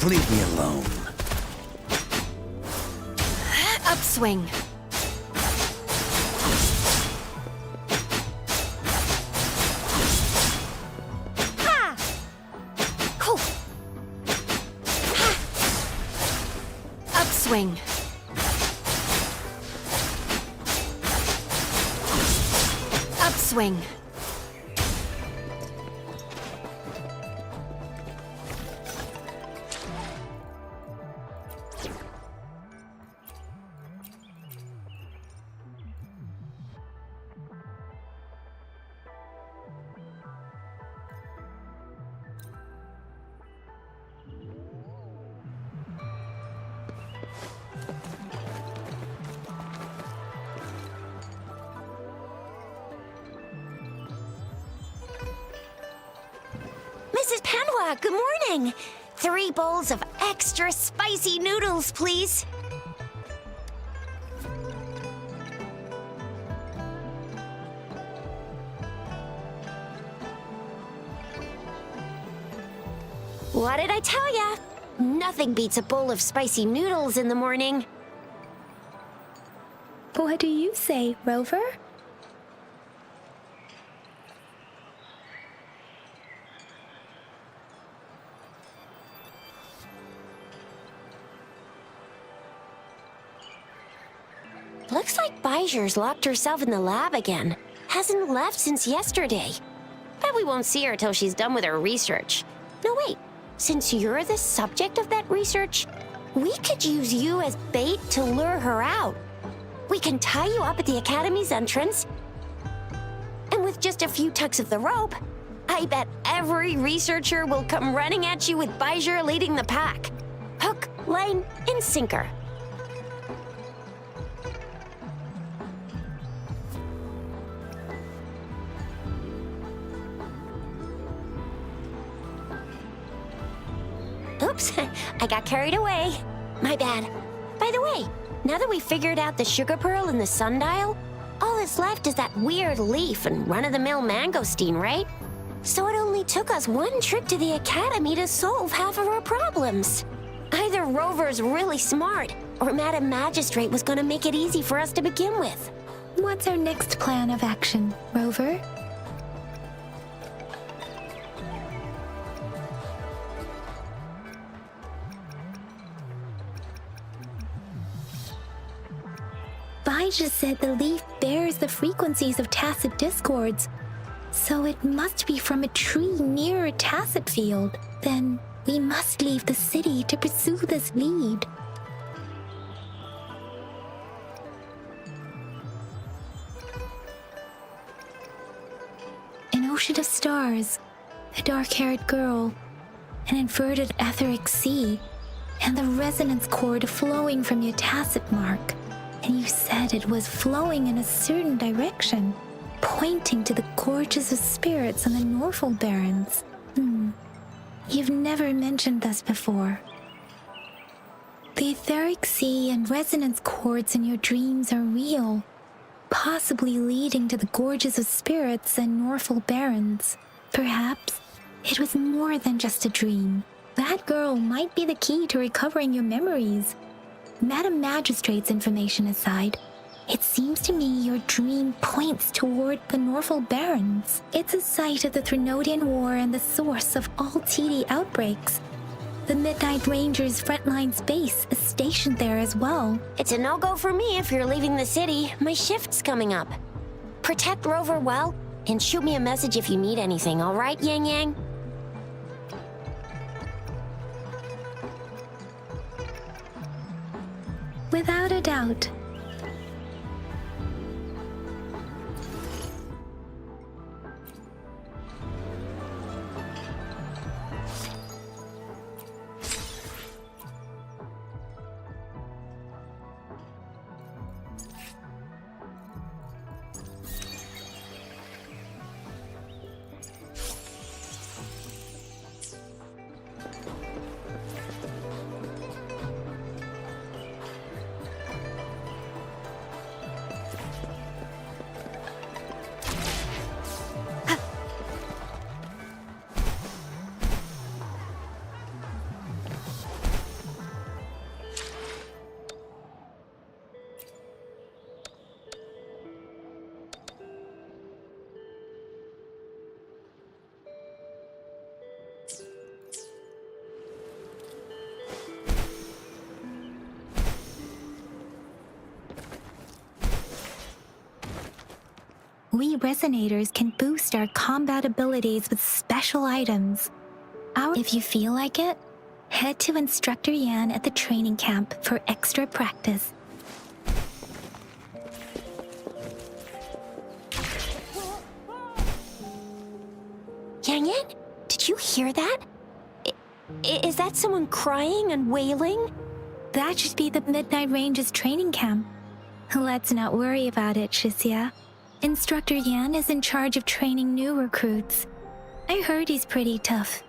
Leave me alone. Upswing. Ha! Cool. Ha! Upswing. Upswing. Mrs. Panwa, good morning. 3 bowls of extra spicy noodles, please. What did I tell ya? Nothing beats a bowl of spicy noodles in the morning. What do you say, Rover? Looks like Bijou's locked herself in the lab again. Hasn't left since yesterday. Bet we won't see her till she's done with her research. No, wait. Since you're the subject of that research, we could use you as bait to lure her out. We can tie you up at the Academy's entrance, and with just a few tugs of the rope, I bet every researcher will come running at you with Bijou leading the pack. Hook, line, and sinker. Oops, I got carried away. My bad. By the way, now that we figured out the sugar pearl and the sundial, all that's left is that weird leaf and run-of-the-mill mangosteen, right? So it only took us 1 trip to the Academy to solve half of our problems. Either Rover's really smart, or Madam Magistrate was gonna make it easy for us to begin with. What's our next plan of action, Rover? Bijou said the leaf bears the frequencies of tacit discords, so it must be from a tree near a tacit field. Then we must leave the city to pursue this lead. An ocean of stars, a dark-haired girl, an inverted etheric sea, and the resonance cord flowing from your tacit mark. And you said it was flowing in a certain direction, pointing to the gorges of spirits on the Norfolk Barrens. You've never mentioned this before. The etheric sea and resonance cords in your dreams are real, possibly leading to the gorges of spirits and Norfolk Barrens. Perhaps it was more than just a dream. That girl might be the key to recovering your memories. Madam Magistrate's information aside, it seems to me your dream points toward the Norfolk Barrens. It's a site of the Threnodian War and the source of all TD outbreaks. The Midnight Rangers' frontline base is stationed there as well. It's a no-go for me if you're leaving the city. My shift's coming up. Protect Rover well, and shoot me a message if you need anything, all right, Yang Yang? Without a doubt. We resonators can boost our combat abilities with special items. If you feel like it, head to Instructor Yan at the training camp for extra practice. Yang Yan, did you hear that? Is that someone crying and wailing? That should be the Midnight Range's training camp. Let's not worry about it, Shisia. Instructor Yan is in charge of training new recruits. I heard he's pretty tough,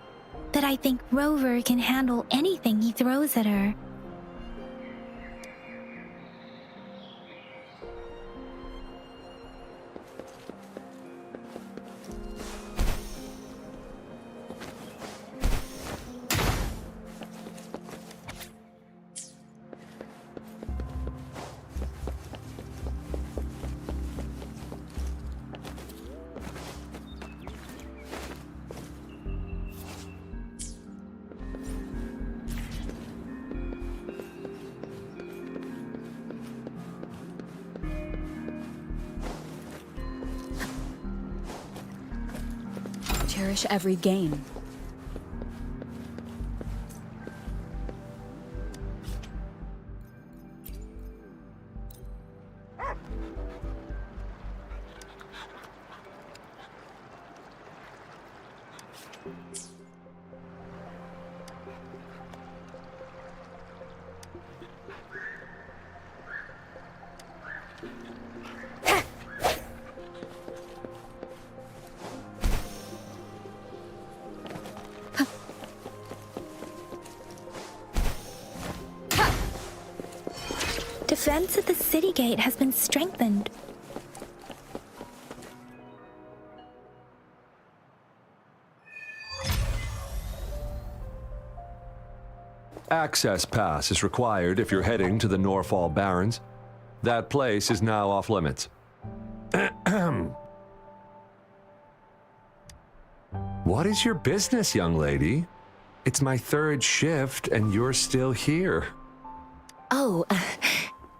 but I think Rover can handle anything he throws at her. Cherish every gain. Defense at the city gate has been strengthened. Access pass is required if you're heading to the Norfall Barrens. That place is now off limits. What is your business, young lady? It's my third shift and you're still here. Oh,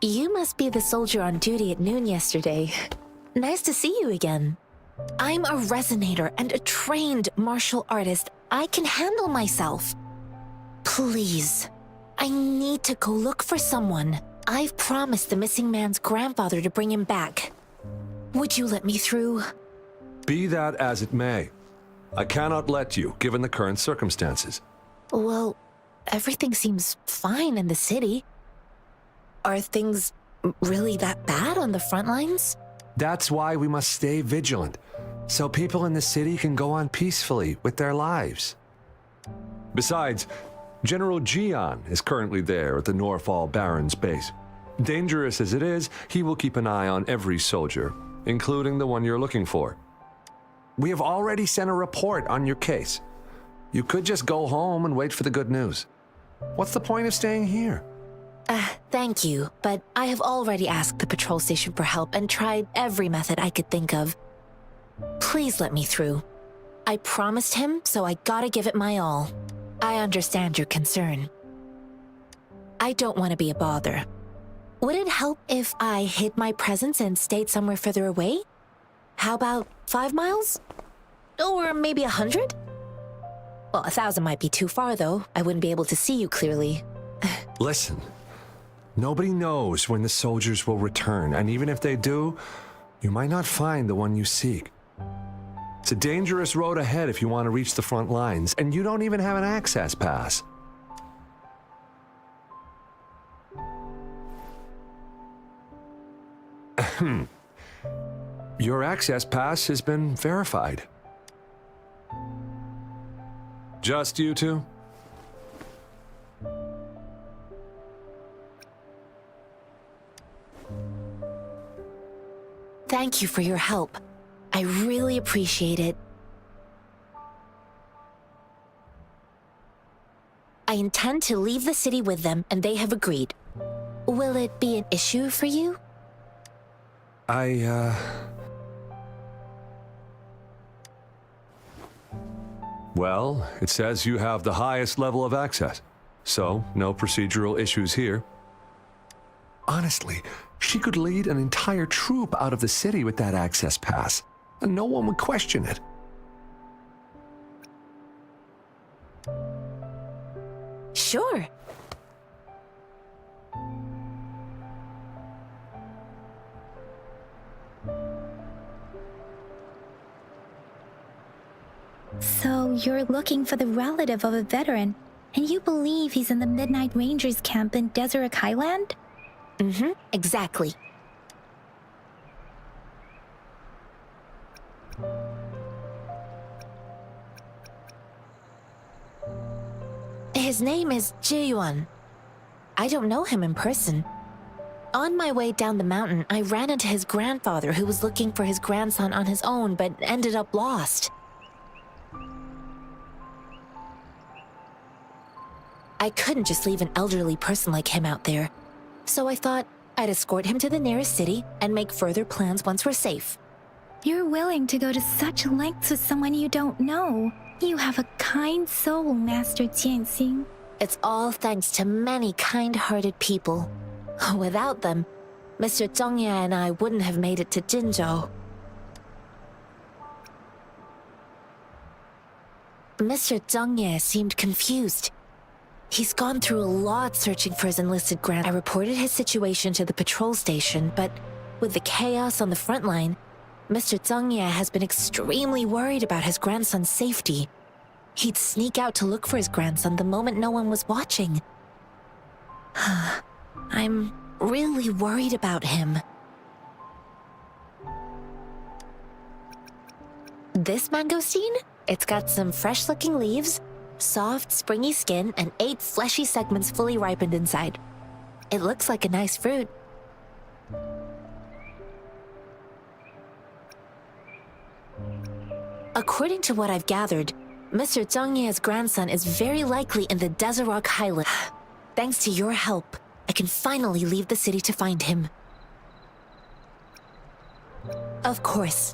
you must be the soldier on duty at noon yesterday. Nice to see you again. I'm a resonator and a trained martial artist. I can handle myself. Please, I need to go look for someone. I've promised the missing man's grandfather to bring him back. Would you let me through? Be that as it may, I cannot let you, given the current circumstances. Well, everything seems fine in the city. Are things really that bad on the front lines? That's why we must stay vigilant, so people in the city can go on peacefully with their lives. Besides, General Jian is currently there at the Norfall Barrens base. Dangerous as it is, he will keep an eye on every soldier, including the one you're looking for. We have already sent a report on your case. You could just go home and wait for the good news. What's the point of staying here? Thank you, but I have already asked the patrol station for help and tried every method I could think of. Please let me through. I promised him, so I gotta give it my all. I understand your concern. I don't want to be a bother. Would it help if I hid my presence and stayed somewhere further away? How about 5 miles? Or maybe 100? Well, 1,000 might be too far, though. I wouldn't be able to see you clearly. Listen, nobody knows when the soldiers will return, and even if they do, you might not find the one you seek. It's a dangerous road ahead if you want to reach the front lines, and you don't even have an access pass. Your access pass has been verified. Just you two? Thank you for your help. I really appreciate it. I intend to leave the city with them, and they have agreed. Will it be an issue for you? Well, it says you have the highest level of access, so no procedural issues here. Honestly, she She could lead an entire troop out of the city with that access pass, and no one would question it. Sure. So you're looking for the relative of a veteran, and you believe he's in the Midnight Rangers camp in Desert Highland? Mm-hmm, exactly. His name is Jae-yuan. I don't know him in person. On my way down the mountain, I ran into his grandfather who was looking for his grandson on his own but ended up lost. I couldn't just leave an elderly person like him out there, so I thought I'd escort him to the nearest city and make further plans once we're safe. You're willing to go to such lengths with someone you don't know. You have a kind soul, Master Jianxing. It's all thanks to many kind-hearted people. Without them, Mr. Zhongye and I wouldn't have made it to Jinzhou. Mr. Zhongye seemed confused. He's gone through a lot searching for his enlisted grand. I reported his situation to the patrol station, but with the chaos on the front line, Mr. Zhongye has been extremely worried about his grandson's safety. He'd sneak out to look for his grandson the moment no one was watching. I'm really worried about him. This mangosteen? It's got some fresh-looking leaves, soft, springy skin, and 8 fleshy segments fully ripened inside. It looks like a nice fruit. According to what I've gathered, Mr. Zhongye's grandson is very likely in the Desert Highland. Thanks to your help, I can finally leave the city to find him. Of course.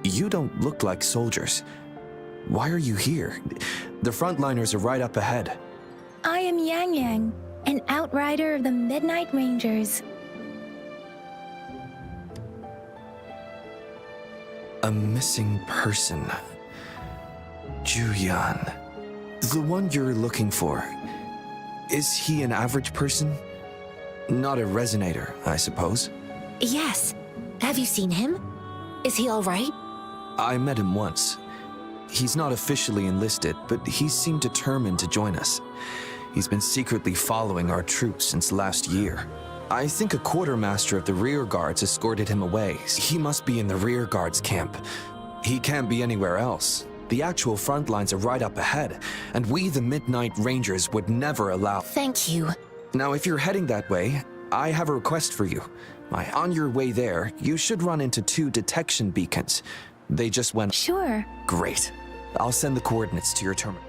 You don't look like soldiers. Why are you here? The frontliners are right up ahead. I am Yang Yang, an outrider of the Midnight Rangers. A missing person. Juyan. The one you're looking for. Is he an average person? Not a resonator, I suppose. Yes. Have you seen him? Is he all right? I met him once. He's not officially enlisted, but he seemed determined to join us. He's been secretly following our troops since last year. I think a quartermaster of the rear guards escorted him away. He must be in the rear guards camp. He can't be anywhere else. The actual front lines are right up ahead, and we, the Midnight Rangers, would never allow— Thank you. Now, if you're heading that way, I have a request for you. On your way there, you should run into 2 detection beacons. They just went— Sure. Great. I'll send the coordinates to your terminal.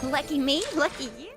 Lucky me, lucky you.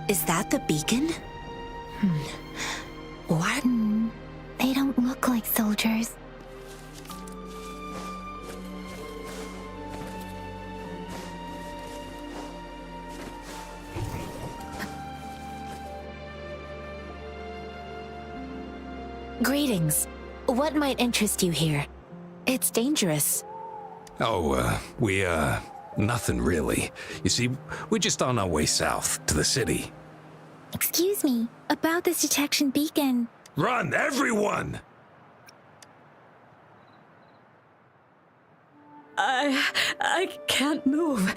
Is that the beacon? What? They don't look like soldiers. Greetings. What might interest you here? It's dangerous. Oh, nothing really. You see, we're just on our way south to the city. Excuse me, about this detection beacon. Run, everyone! I can't move.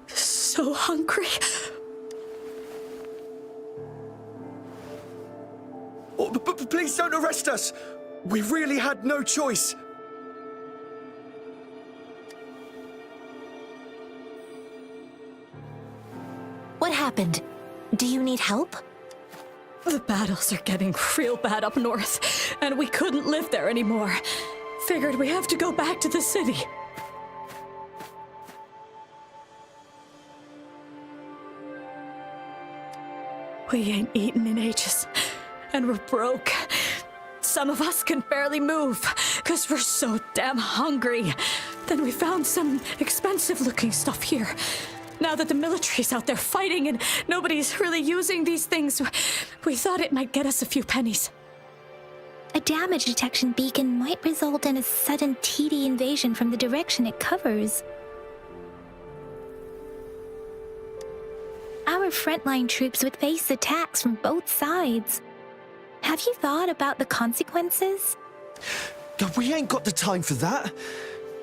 So hungry. Oh, please don't arrest us! We really had no choice. What happened? Do you need help? The battles are getting real bad up north, and we couldn't live there anymore. Figured we have to go back to the city. We ain't eaten in ages, and we're broke. Some of us can barely move, because we're so damn hungry. Then we found some expensive-looking stuff here. Now that the military's out there fighting and nobody's really using these things, we thought it might get us a few pennies. A damage detection beacon might result in a sudden TD invasion from the direction it covers. Our frontline troops would face attacks from both sides. Have you thought about the consequences? We ain't got the time for that.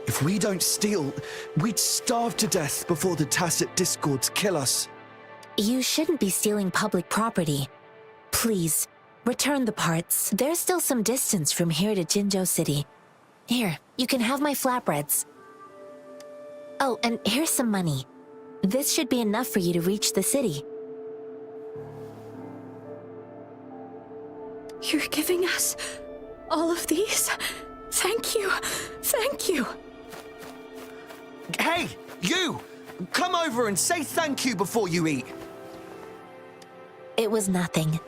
If we don't steal, we'd starve to death before the tacit discords kill us. You shouldn't be stealing public property. Please, return the parts. There's still some distance from here to Jinzhou City. Here, you can have my flatbreads. Oh, and here's some money. This should be enough for you to reach the city. You're giving us all of these? Thank you. Thank you. Hey, you! Come over and say thank you before you eat. It was nothing.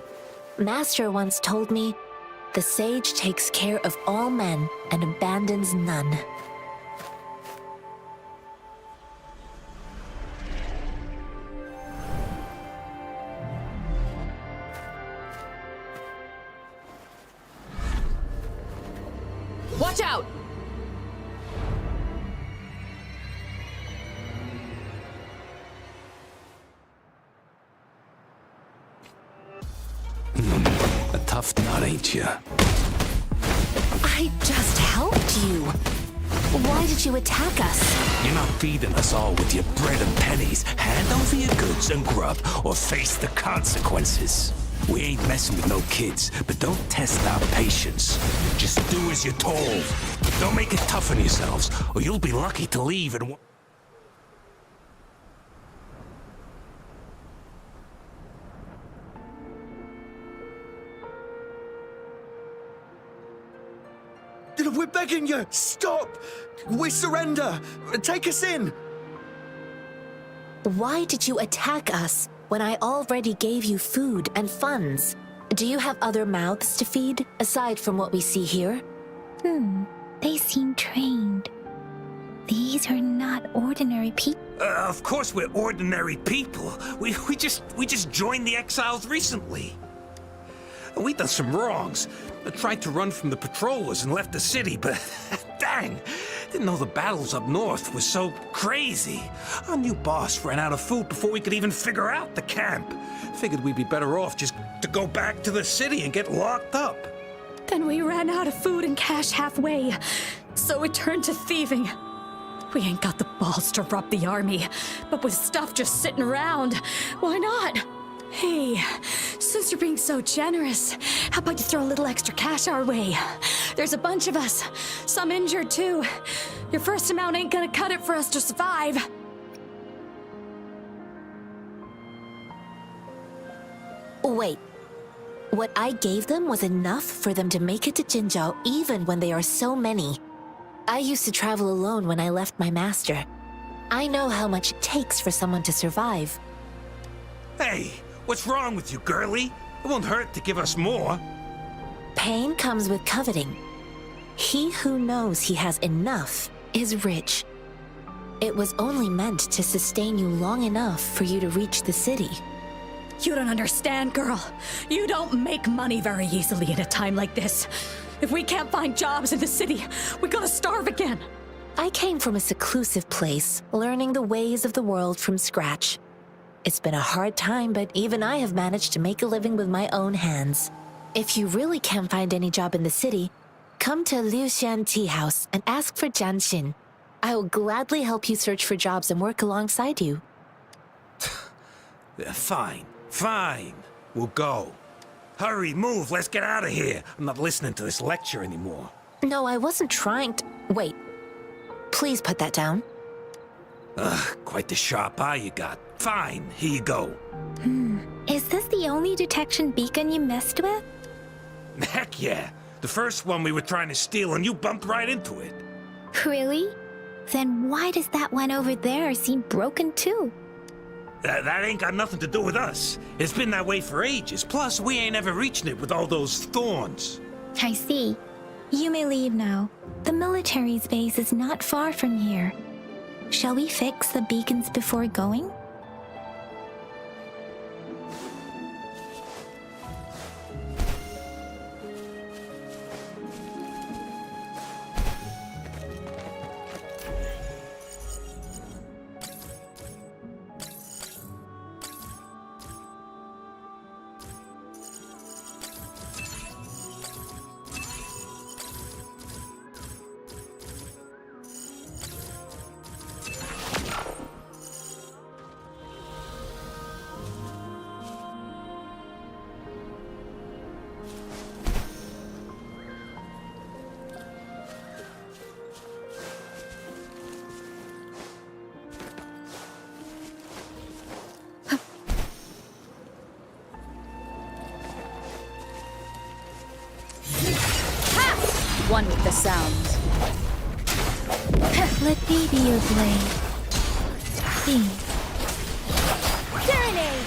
Master once told me, the sage takes care of all men and abandons none. Watch out! A tough nut, ain't ya? I just helped you. Why did you attack us? You're not feeding us all with your bread and pennies. Hand over your goods and grub, or face the consequences. We ain't messing with no kids, but don't test our patience. Just do as you're told. Don't make it tough on yourselves, or you'll be lucky to leave and... We're begging you! Stop! We surrender! Take us in! Why did you attack us when I already gave you food and funds? Do you have other mouths to feed, aside from what we see here? They seem trained. These are not ordinary people. Of course we're ordinary people. We just joined the exiles recently. We done some wrongs. I tried to run from the patrollers and left the city, but dang, didn't know the battles up north was so crazy. Our new boss ran out of food before we could even figure out the camp. Figured we'd be better off just to go back to the city and get locked up. Then we ran out of food and cash halfway, so we turned to thieving. We ain't got the balls to rob the army, but with stuff just sitting around, why not? Hey, since you're being so generous, how about you throw a little extra cash our way? There's a bunch of us, some injured too. Your first amount ain't gonna cut it for us to survive. Wait. What I gave them was enough for them to make it to Jinzhou even when they are so many. I used to travel alone when I left my master. I know how much it takes for someone to survive. Hey, what's wrong with you, girlie? It won't hurt to give us more. Pain comes with coveting. He who knows he has enough is rich. It was only meant to sustain you long enough for you to reach the city. You don't understand, girl. You don't make money very easily in a time like this. If we can't find jobs in the city, we're gonna starve again. I came from a seclusive place, learning the ways of the world from scratch. It's been a hard time, but even I have managed to make a living with my own hands. If you really can't find any job in the city, come to Liu Xian Tea House and ask for Jianxin. I will gladly help you search for jobs and work alongside you. Fine. We'll go. Hurry, move, let's get out of here. I'm not listening to this lecture anymore. No, I wasn't trying to... Wait. Please put that down. Quite the sharp eye you got. Fine, here you go. Is this the only detection beacon you messed with? Heck yeah. The first one we were trying to steal and you bumped right into it. Really? Then why does that one over there seem broken too? That ain't got nothing to do with us. It's been that way for ages. Plus, we ain't ever reaching it with all those thorns. I see. You may leave now. The military's base is not far from here. Shall we fix the beacons before going? One with the sound. Let me be your blade. Be. Serenade!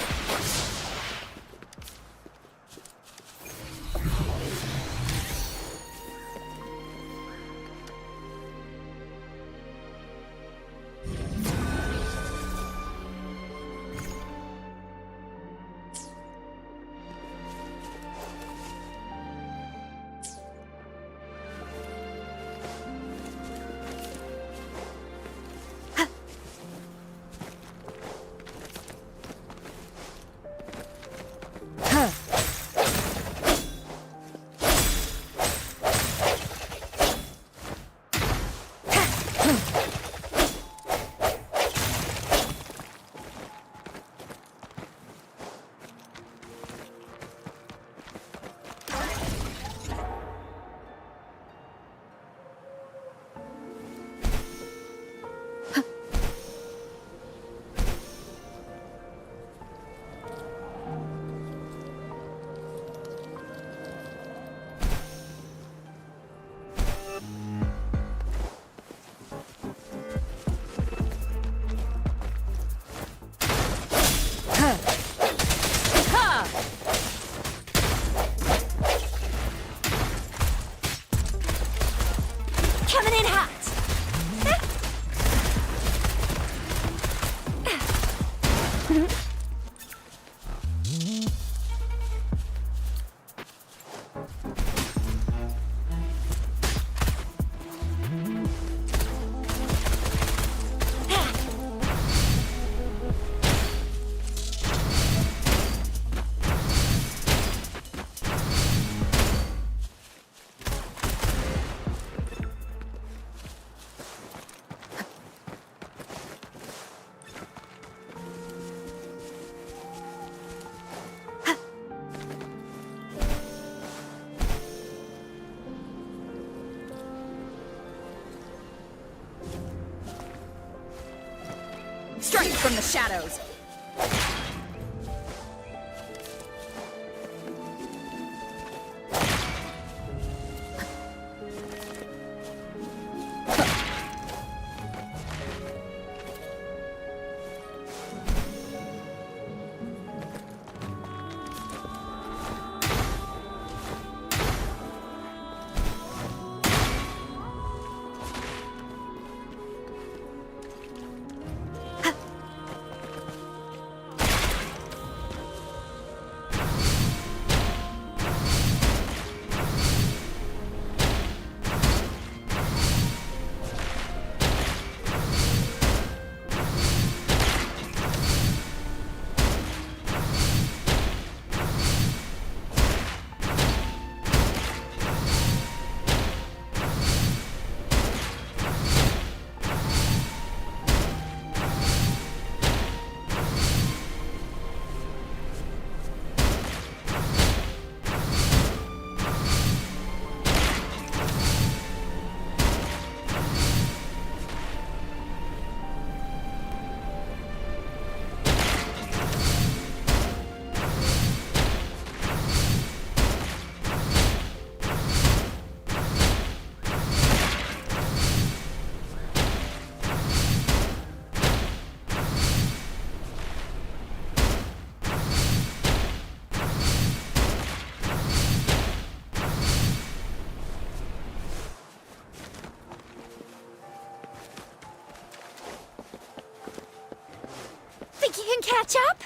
Coming in hot. Strike from the shadows. Think you can catch up?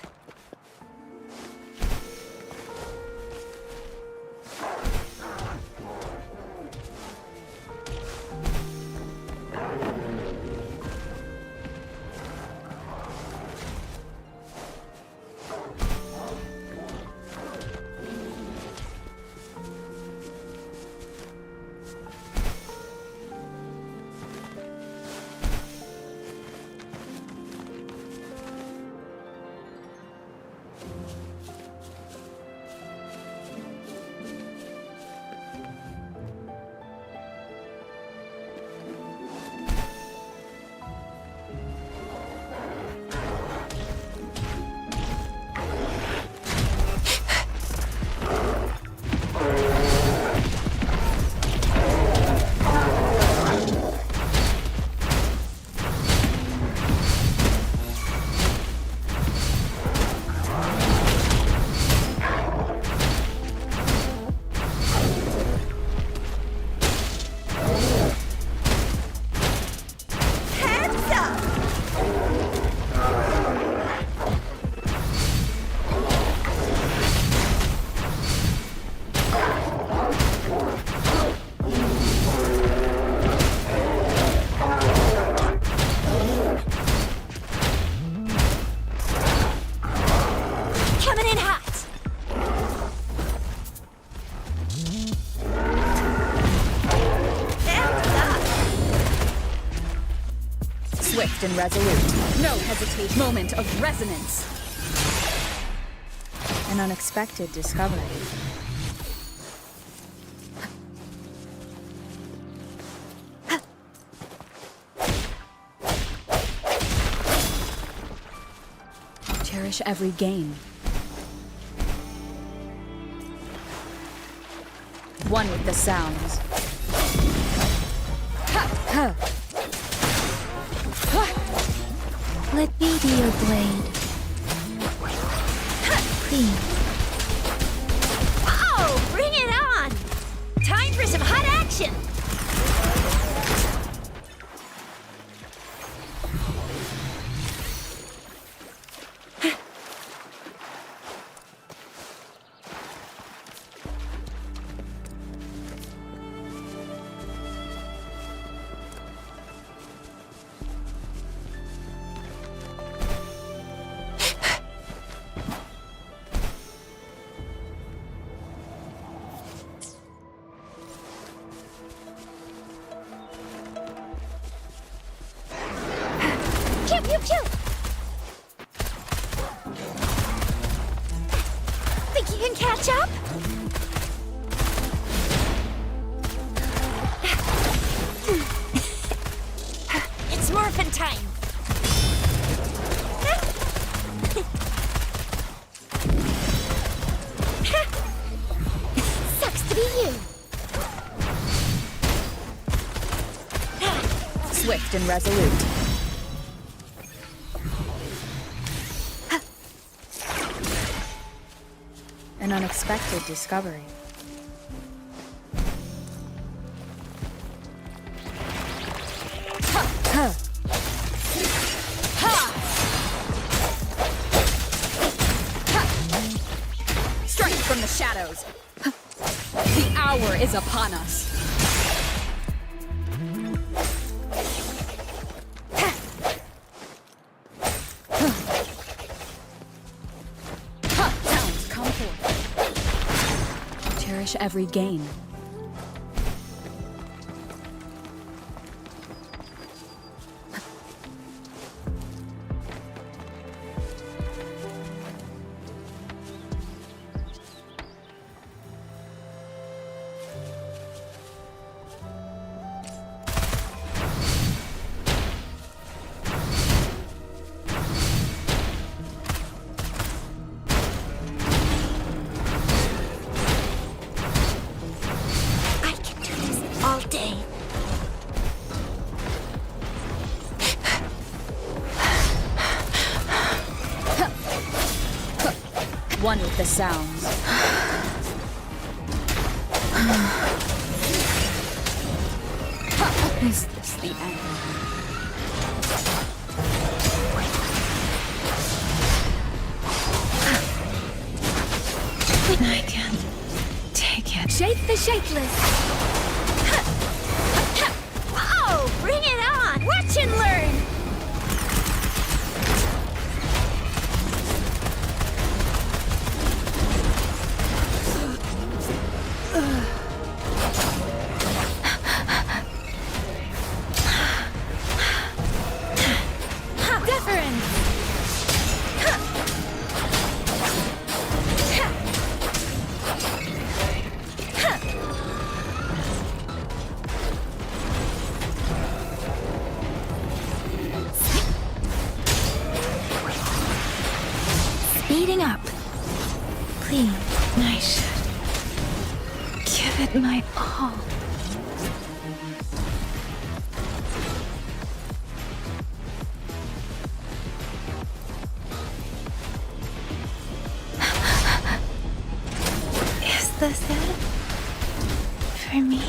Swift and resolute. No hesitation. Moment of resonance. An unexpected discovery. Cherish every gain. One with the sounds. Let me be your blade. Please. Oh, bring it on! Time for some hot action! time. Sucks to be you. Swift and resolute. An unexpected discovery. Strength from the shadows. The hour is upon us. Talents come forth. Cherish every gain. I can do this all day. One with the sounds. Is this the end? I can't take it. Shape the shapeless. Oh, bring it on! Watch and learn! Speeding up. Please, I should give it my all. Is this it? For me?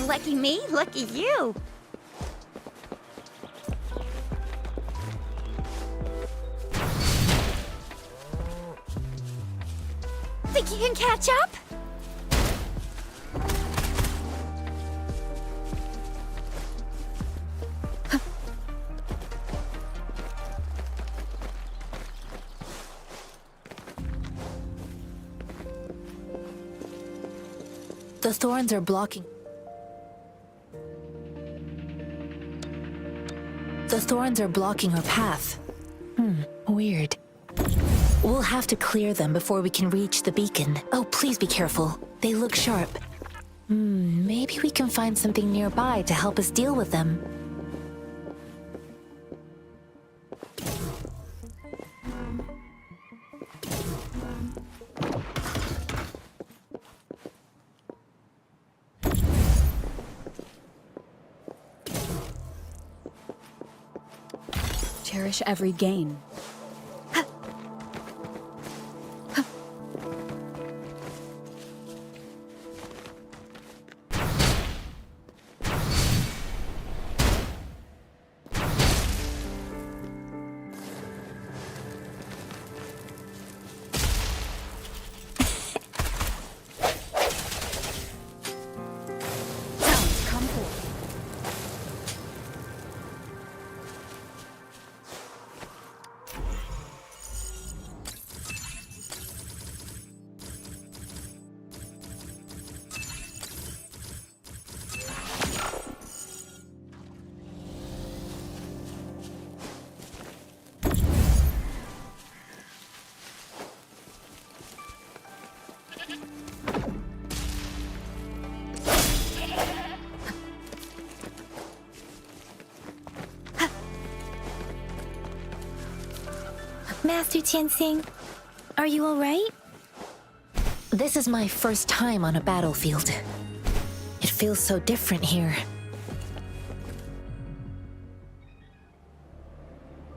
Lucky me, lucky you. Think you can catch up? The thorns are blocking. The thorns are blocking our path. Weird. We'll have to clear them before we can reach the beacon. Oh, please be careful. They look sharp. Maybe we can find something nearby to help us deal with them. Cherish every gain. Master Tianxing, are you alright? This is my first time on a battlefield. It feels so different here.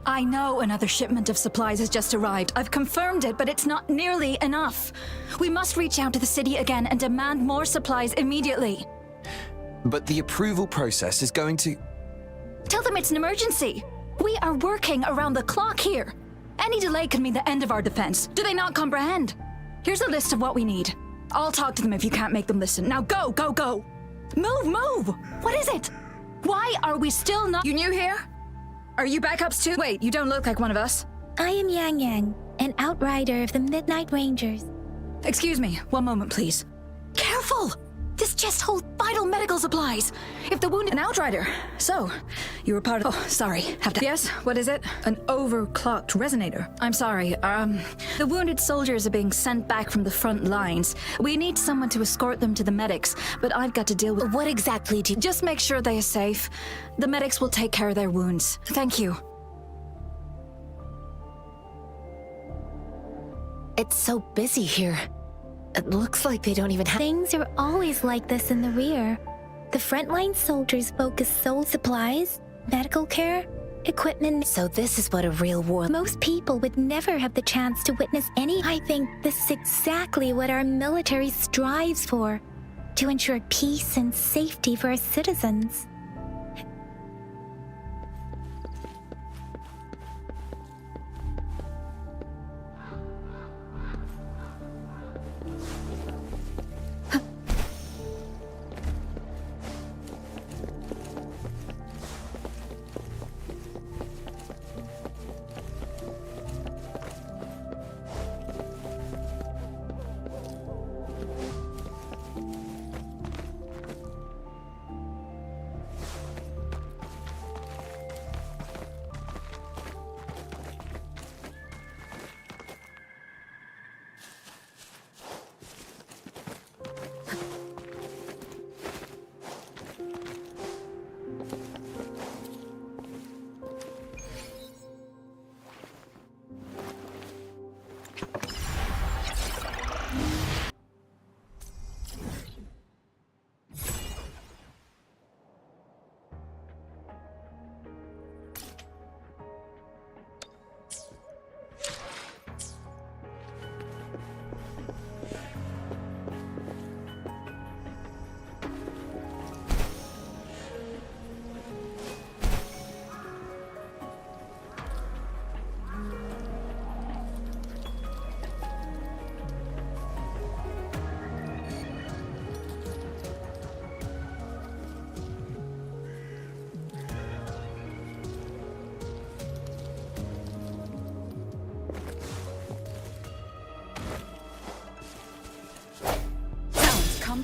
I know another shipment of supplies has just arrived. I've confirmed it, but it's not nearly enough. We must reach out to the city again and demand more supplies immediately. But the approval process is going to... Tell them it's an emergency. We are working around the clock here. Any delay could mean the end of our defense. Do they not comprehend? Here's a list of what we need. I'll talk to them if you can't make them listen. Now go, go, go! Move, move! What is it? Why are we still not— You new here? Are you backups too? Wait, you don't look like one of us. I am Yang Yang, an outrider of the Midnight Rangers. Excuse me, one moment please. Careful! This chest holds vital medical supplies. If the wounded— An outrider. So, you were part of— Oh, sorry. Have to— Yes, what is it? An overclocked resonator. I'm sorry, the wounded soldiers are being sent back from the front lines. We need someone to escort them to the medics, but I've got to deal with— What exactly do you— Just make sure they are safe. The medics will take care of their wounds. Thank you. It's so busy here. It looks like they don't even have— Things are always like this in the rear. The frontline soldiers focus sole supplies, medical care, equipment. So this is what a real war— Most people would never have the chance to witness any. I think this is exactly what our military strives for, to ensure peace and safety for our citizens.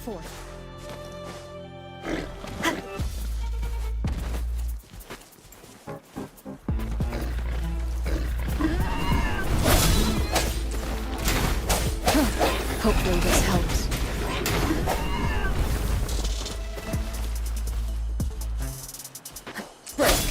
forth. Hopefully this helps. Break.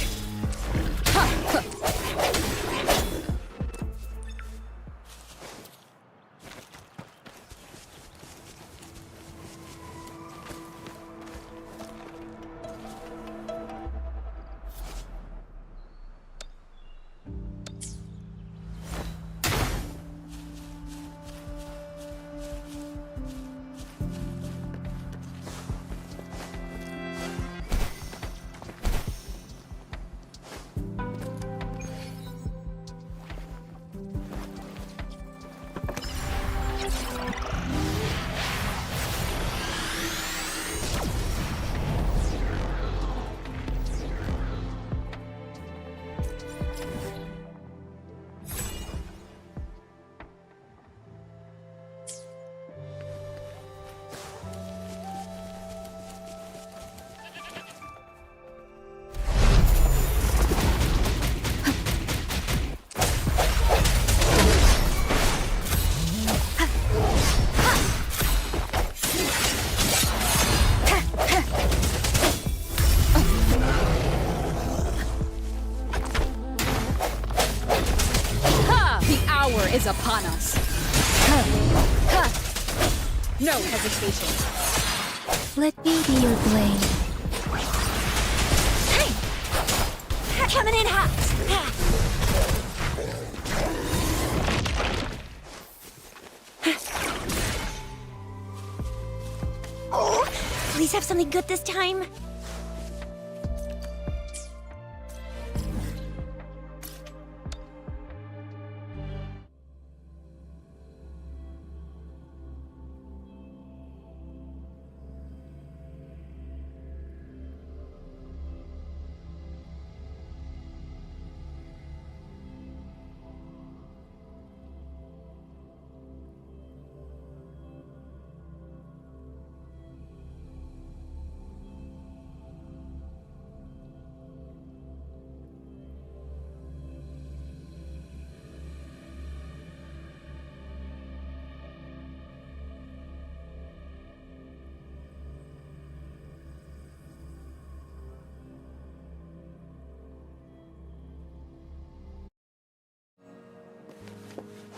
Is upon us. No hesitation. Let me be your blade. Hey! Coming in hot! Oh, please have something good this time.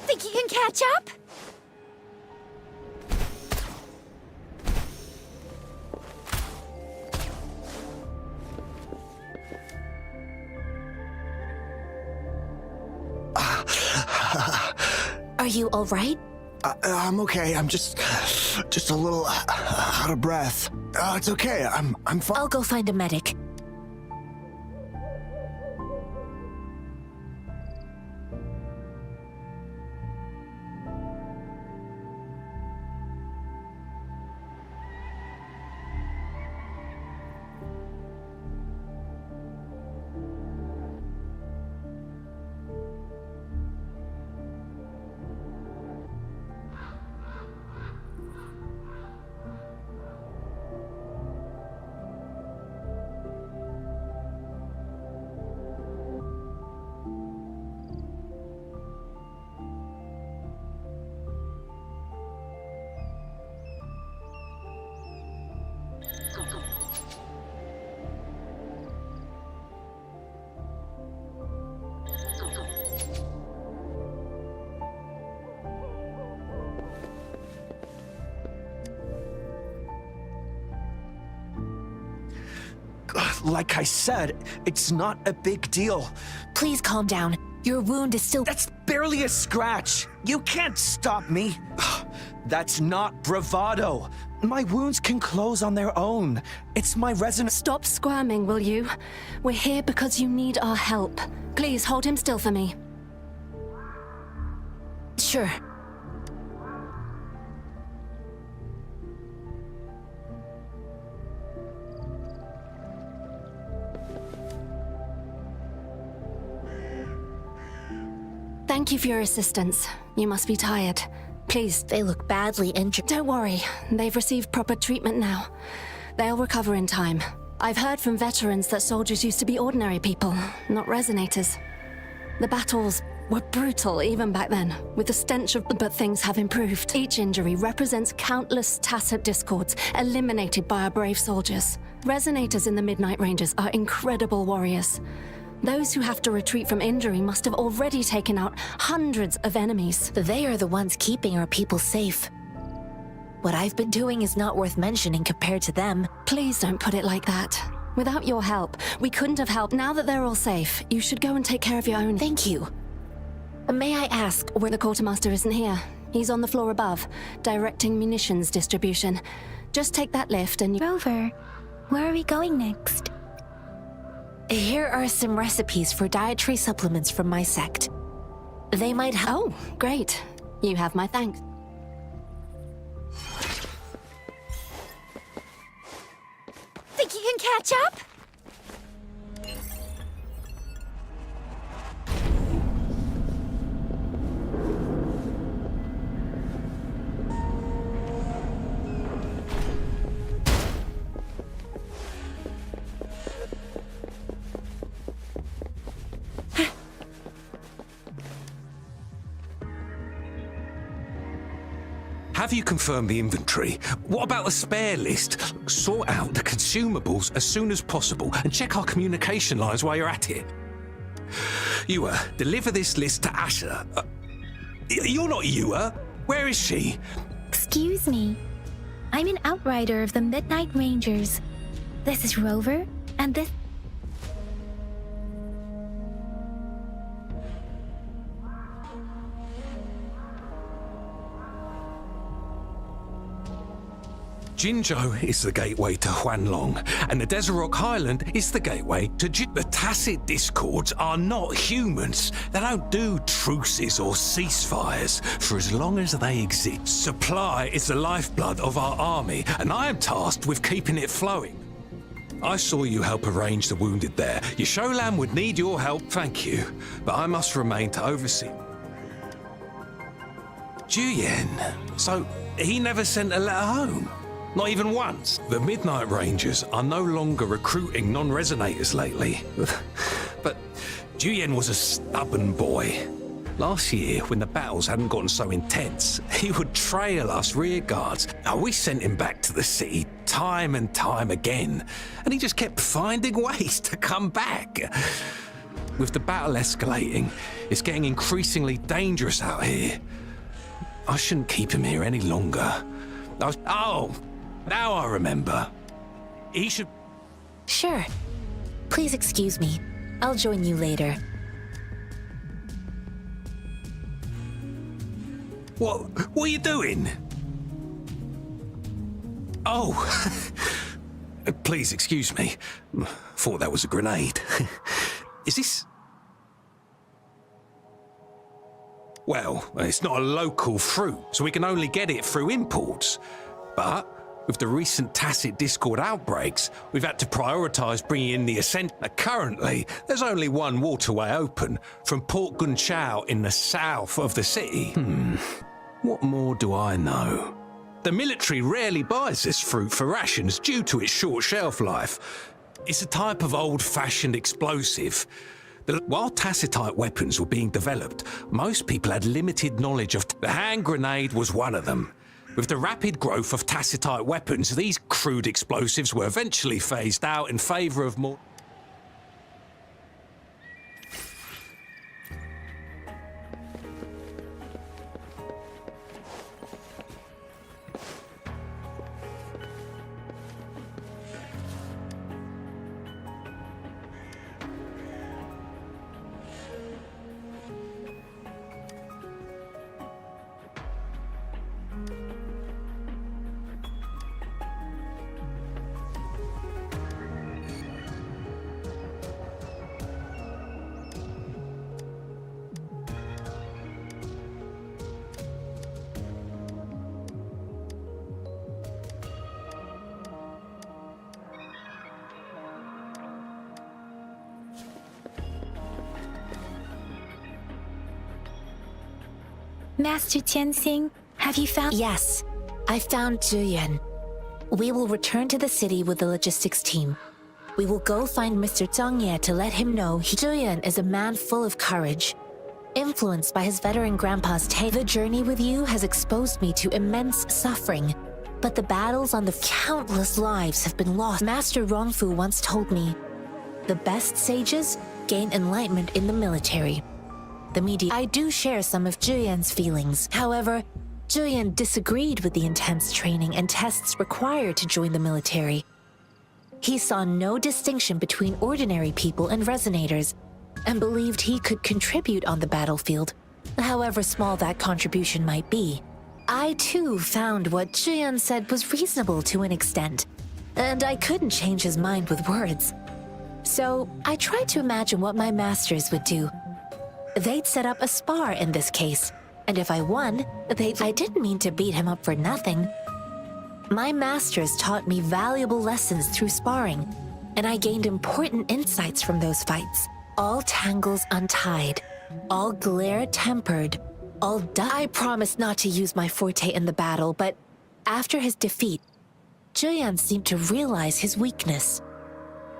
Think you can catch up? Are you all right? I'm okay. I'm just a little out of breath. It's okay. I'm fine. I'll go find a medic. Like I said, it's not a big deal. Please calm down. Your wound is still— That's barely a scratch. You can't stop me. That's not bravado. My wounds can close on their own. It's my resonance. Stop squirming, will you? We're here because you need our help. Please hold him still for me. Sure. Thank you for your assistance. You must be tired. Please. They look badly injured. Don't worry. They've received proper treatment now. They'll recover in time. I've heard from veterans that soldiers used to be ordinary people, not resonators. The battles were brutal even back then, with the stench of... But things have improved. Each injury represents countless tacit discords eliminated by our brave soldiers. Resonators in the Midnight Rangers are incredible warriors. Those who have to retreat from injury must have already taken out hundreds of enemies. They are the ones keeping our people safe. What I've been doing is not worth mentioning compared to them. Please don't put it like that. Without your help, we couldn't have helped. Now that they're all safe, you should go and take care of your own. Thank you. May I ask where... The quartermaster isn't here. He's on the floor above, directing munitions distribution. Just take that lift and... Rover, where are we going next? Here are some recipes for dietary supplements from my sect. They might help. Oh, great. You have my thanks. Think you can catch up? Have you confirmed the inventory? What about the spare list? Sort out the consumables as soon as possible and check our communication lines while you're at it. You, deliver this list to Asher. You're not Ewa. Where is she? Excuse me. I'm an outrider of the Midnight Rangers. This is Rover, and this... Jinzhou is the gateway to Huanlong, and the Desert Rock Highland is the gateway to The Tacit Discords are not humans. They don't do truces or ceasefires for as long as they exist. Supply is the lifeblood of our army, and I am tasked with keeping it flowing. I saw you help arrange the wounded there. Yasholam would need your help, thank you, but I must remain to oversee. Juyen, so he never sent a letter home? Not even once. The Midnight Rangers are no longer recruiting non-resonators lately. But Juyen was a stubborn boy. Last year, when the battles hadn't gotten so intense, he would trail us rear guards. Now, we sent him back to the city time and time again, and he just kept finding ways to come back. With the battle escalating, it's getting increasingly dangerous out here. I shouldn't keep him here any longer. Now I remember. He should... Sure. Please excuse me. I'll join you later. What are you doing? Oh. Please excuse me. Thought that was a grenade. Is this... Well, it's not a local fruit, so we can only get it through imports. But with the recent Tacit Discord outbreaks, we've had to prioritise bringing in the ascent. Currently, there's only one waterway open from Port Gunchao in the south of the city. What more do I know? The military rarely buys this fruit for rations due to its short shelf life. It's a type of old-fashioned explosive. While tacitite weapons were being developed, most people had limited knowledge of... The hand grenade was one of them. With the rapid growth of tacitite weapons, these crude explosives were eventually phased out in favour of more... Master Tianxing, Have you found? Yes, I found Julian. We will return to the city with the logistics team. We will go find Mr. Zhang Ye to let him know Julian is a man full of courage. Influenced by his veteran grandpa's tale, the journey with you has exposed me to immense suffering. But the battles on the countless lives have been lost. Master Rongfu once told me, the best sages gain enlightenment in the military. The media. I do share some of Julian's feelings. However, Julian disagreed with the intense training and tests required to join the military. He saw no distinction between ordinary people and resonators, and believed he could contribute on the battlefield, however small that contribution might be. I too found what Julian said was reasonable to an extent, and I couldn't change his mind with words. So I tried to imagine what my masters would do. They'd set up a spar in this case, and if I won, I didn't mean to beat him up for nothing. My masters taught me valuable lessons through sparring, and I gained important insights from those fights. All tangles untied, all glare tempered, all I promised not to use my forte in the battle, but after his defeat, Julian seemed to realize his weakness.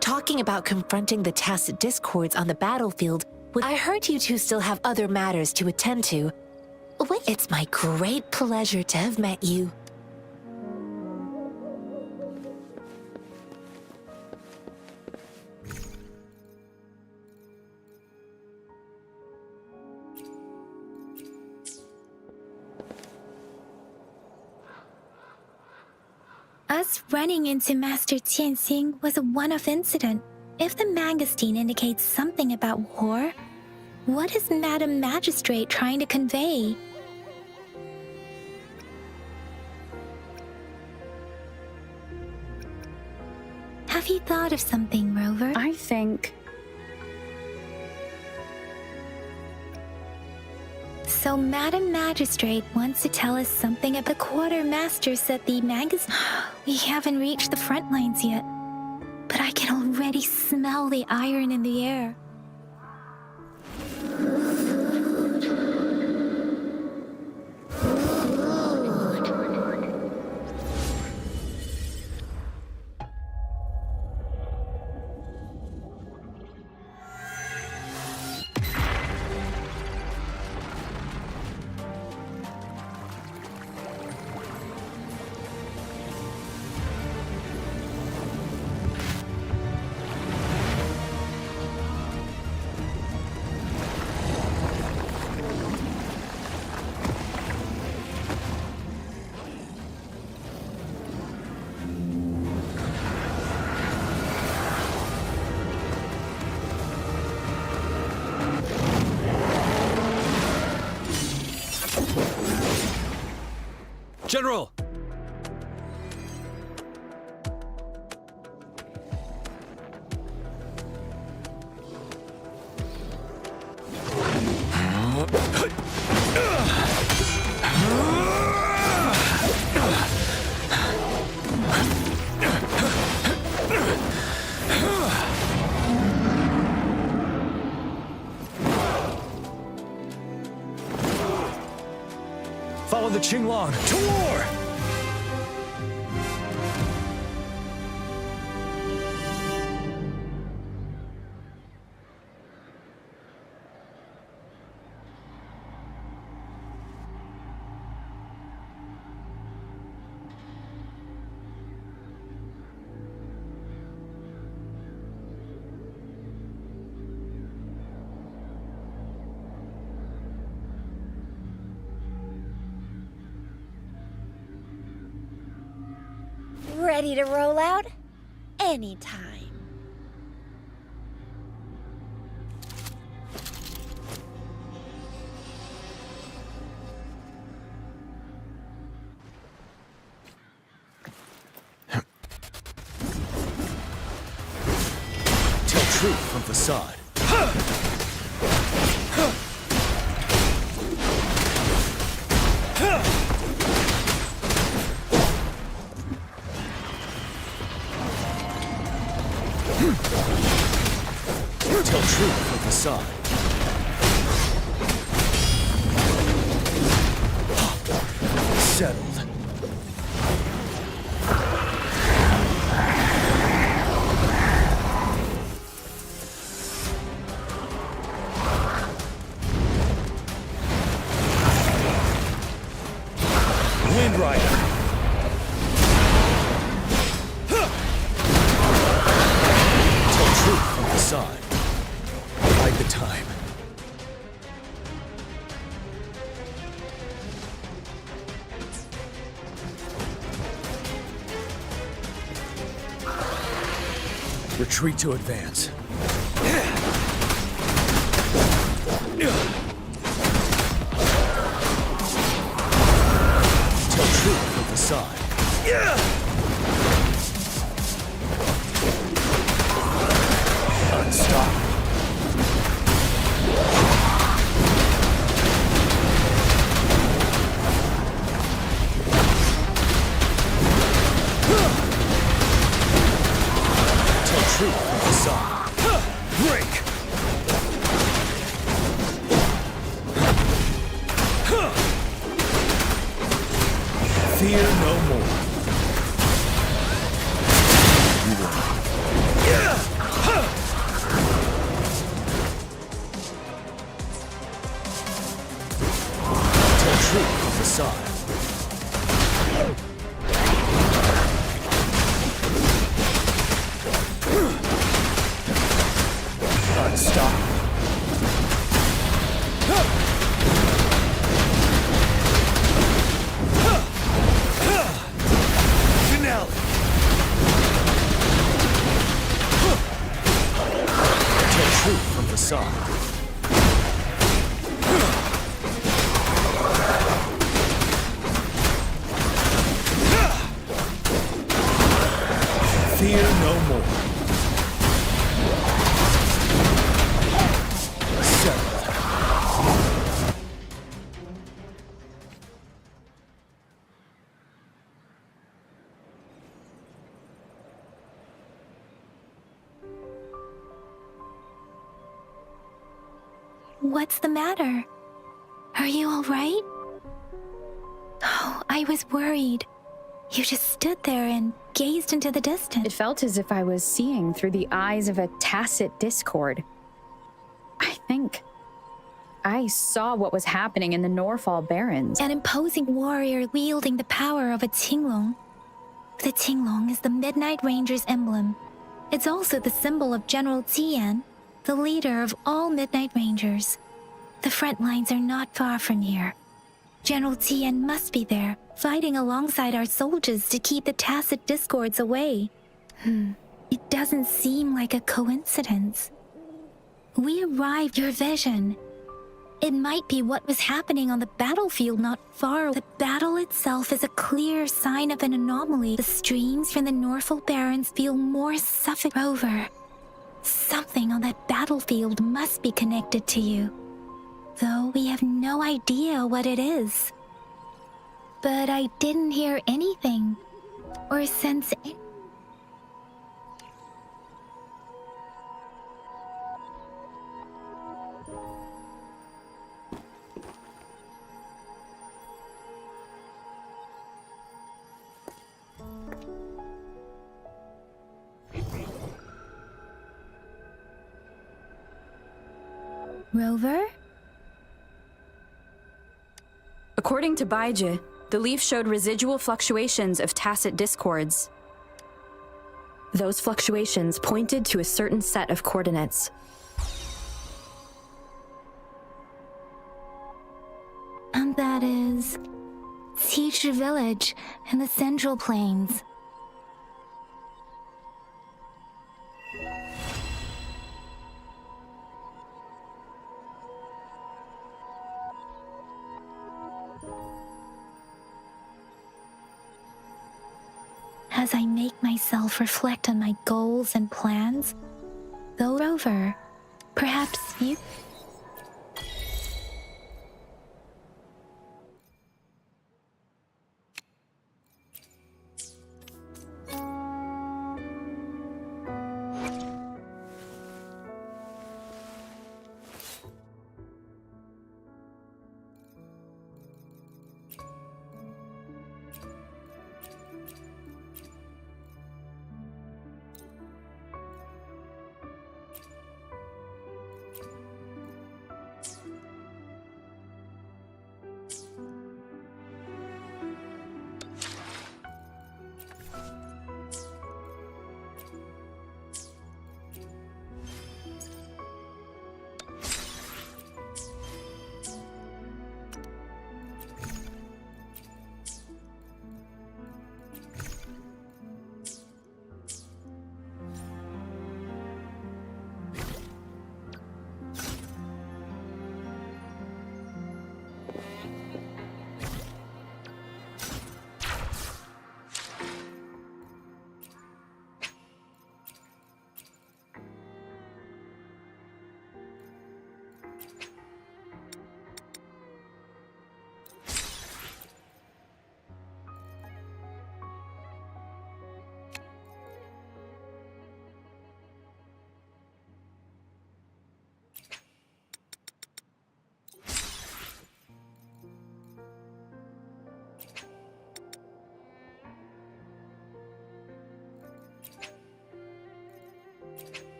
Talking about confronting the tacit discords on the battlefield, I heard you two still have other matters to attend to. It's my great pleasure to have met you. Us running into Master Tianxing was a one-off incident. If the Mangosteen indicates something about war, what is Madam Magistrate trying to convey? Have you thought of something, Rover? I think... So Madam Magistrate wants to tell us something about the quartermaster said the Mangosteen... We haven't reached the front lines yet, but I can already smell the iron in the air. General! Follow the Qinglong to war! Ready to roll out? Anytime. Tell truth from facade. Tell truth from facade. Settled. Wind Rider. Tell truth from the side. Bide the time. Retreat to advance. Tell truth from the side. Unstoppable. Tell truth from the side. Break! Fear no more. You will. Tell truth from the side. Unstoppable. Finale. Tell truth from the side. Fear no more. Settled. What's the matter? Are you all right? Oh, I was worried. You just stood there and gazed into the distance. It felt as if I was seeing through the eyes of a tacit discord. I think I saw what was happening in the Norfall Barrens. An imposing warrior wielding the power of a Tinglong. The Tinglong is the Midnight Ranger's emblem. It's also the symbol of General Tian, the leader of all Midnight Rangers. The front lines are not far from here. General Tian must be there, fighting alongside our soldiers to keep the tacit discords away. It doesn't seem like a coincidence. We arrived your vision. It might be what was happening on the battlefield not far away. The battle itself is a clear sign of an anomaly. The streams from the Norfall Barrens feel more suffocating. Rover, something on that battlefield must be connected to you. Though we have no idea what it is. But I didn't hear anything or sense it. Rover? According to Baiji, the leaf showed residual fluctuations of tacit discords. Those fluctuations pointed to a certain set of coordinates. And that is Teacher Village in the Central Plains. As I make myself reflect on my goals and plans, go Rover, perhaps you...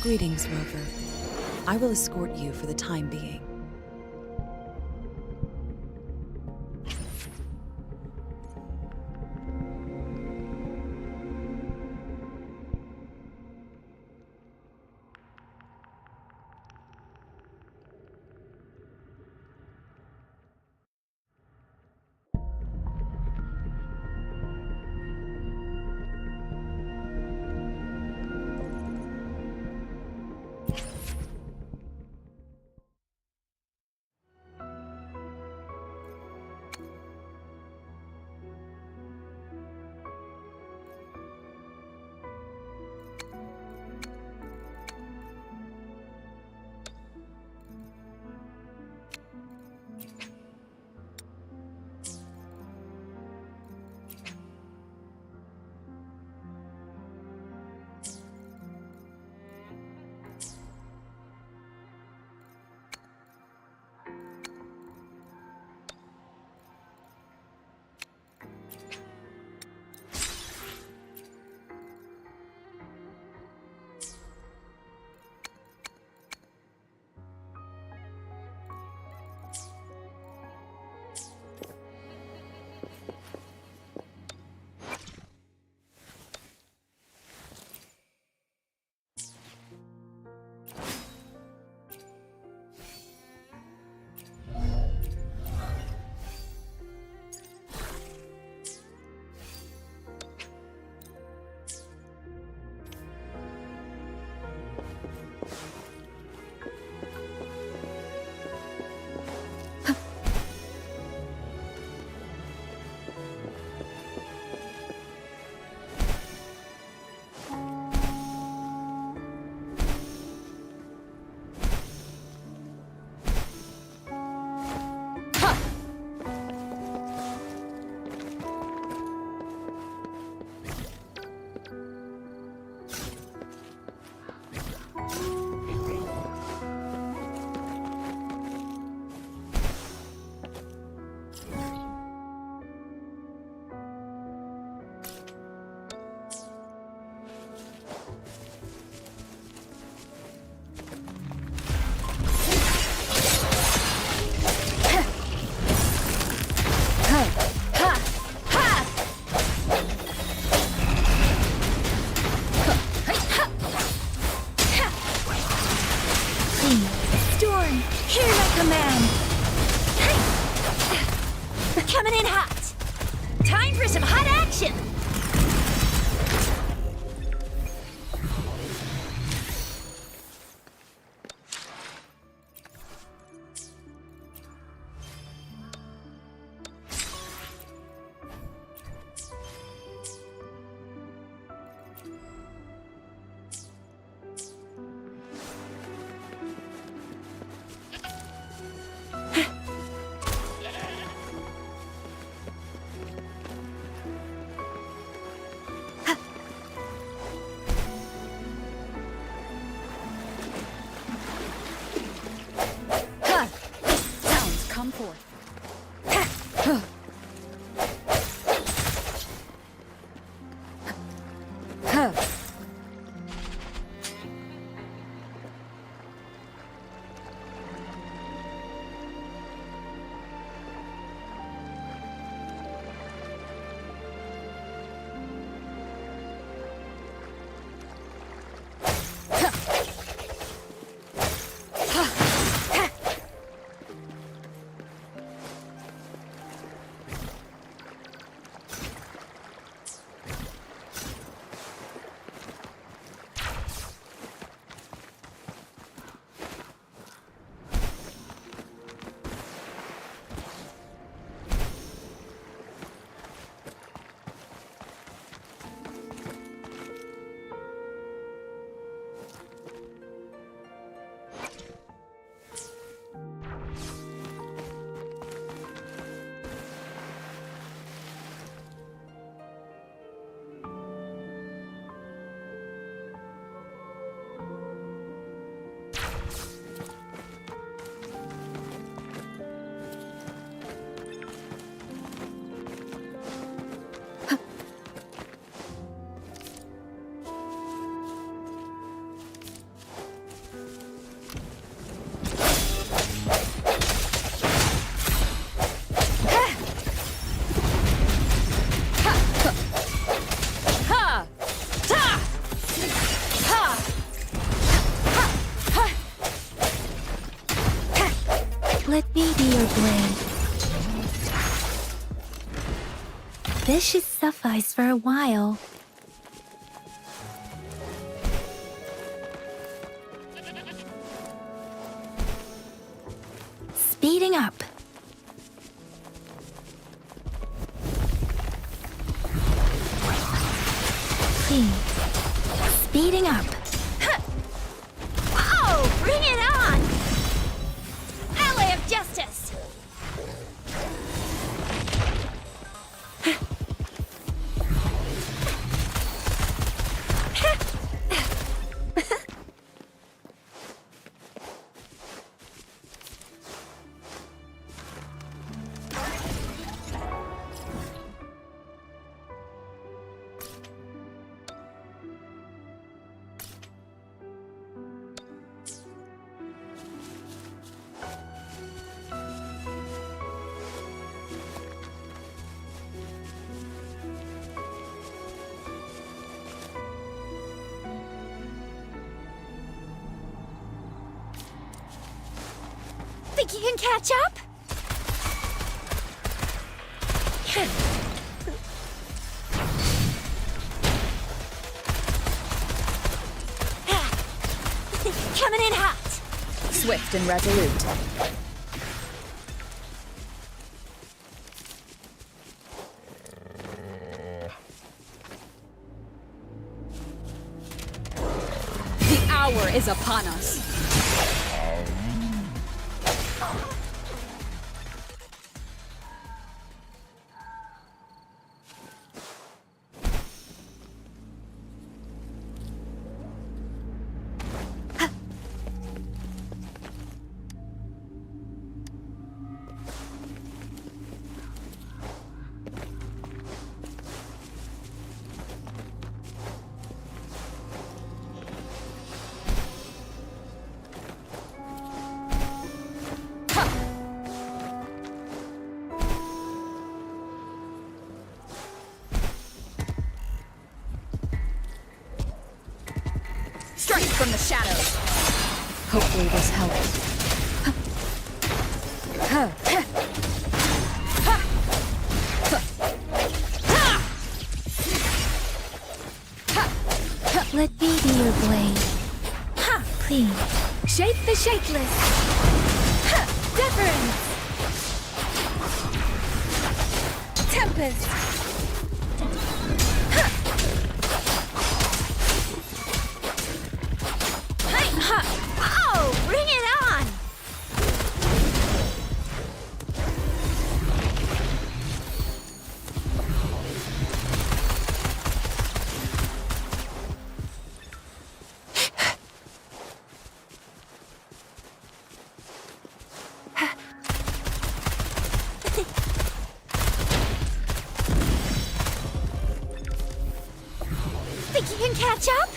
Greetings, Rover. I will escort you for the time being. Coming in hot. Time for some hot action. Let me be your blade. This should suffice for a while. Speeding up. Speeding up. Oh, bring it on! Ally of Justice! Think you can catch up? Coming in hot. Swift and resolute. The hour is upon us. Strike from the shadows. Hopefully this helps. Let me be your blade. Ha! Please. Shake the shakeless. Ha! Deference. Tempest. Ha! Hey! Ha! Oh, bring it on! Think you can catch up?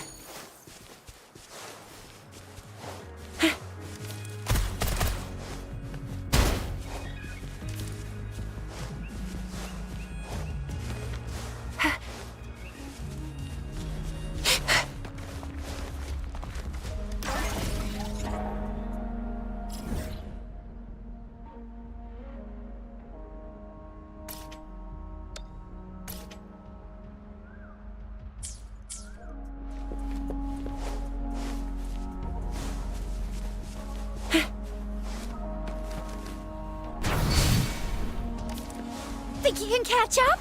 Think you can catch up?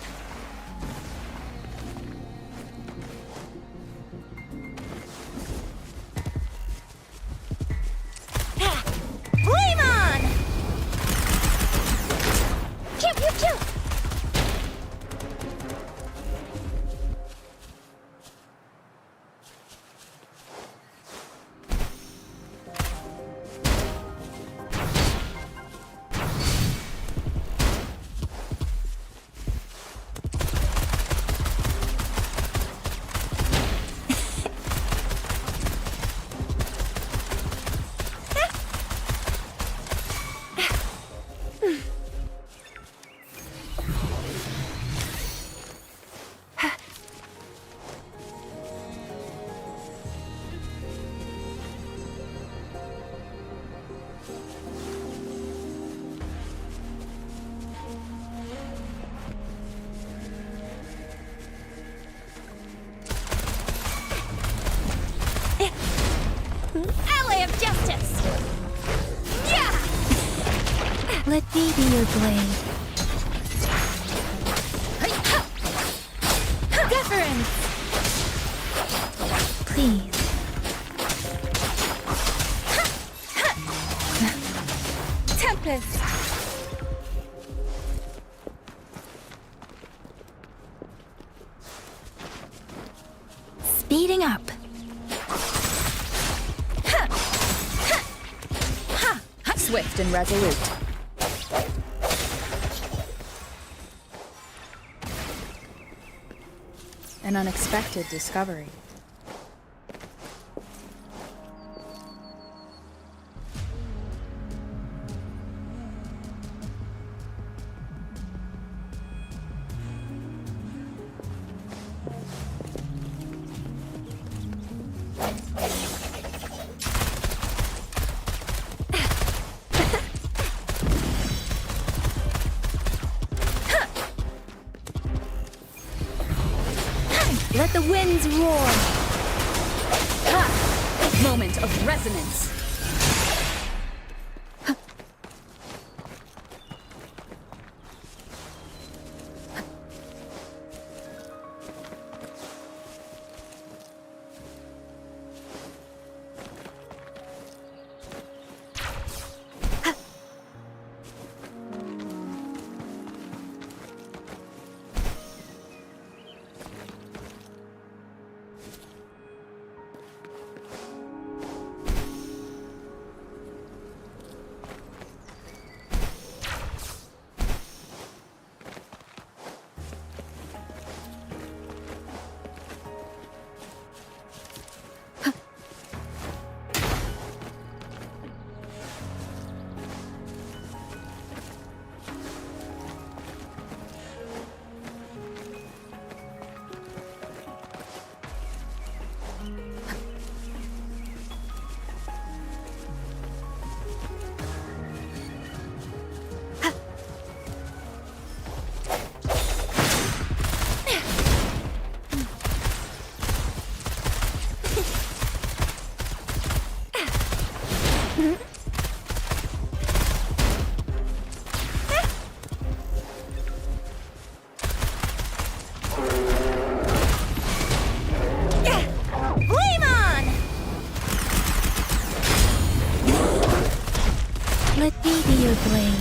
Flame on! Pew, pew, pew! ally of justice! Yeah! Let me be your blade. Deference! Please. Tempest! Speeding up. Swift and resolute. An unexpected discovery. Let the winds roar! Moment of resonance. Let me be your blade.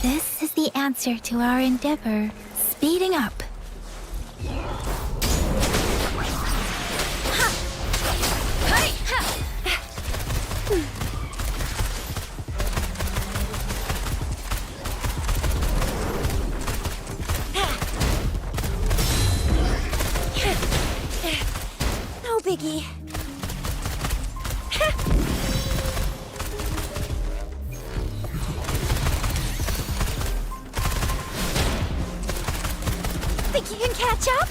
This is the answer to our endeavor. Speeding up. No biggie. Think you can catch up?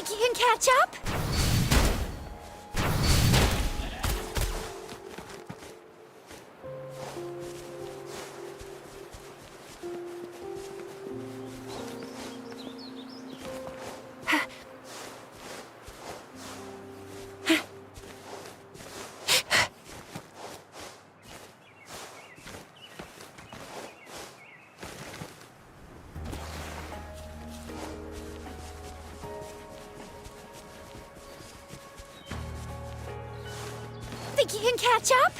Think you can catch up? Think you can catch up?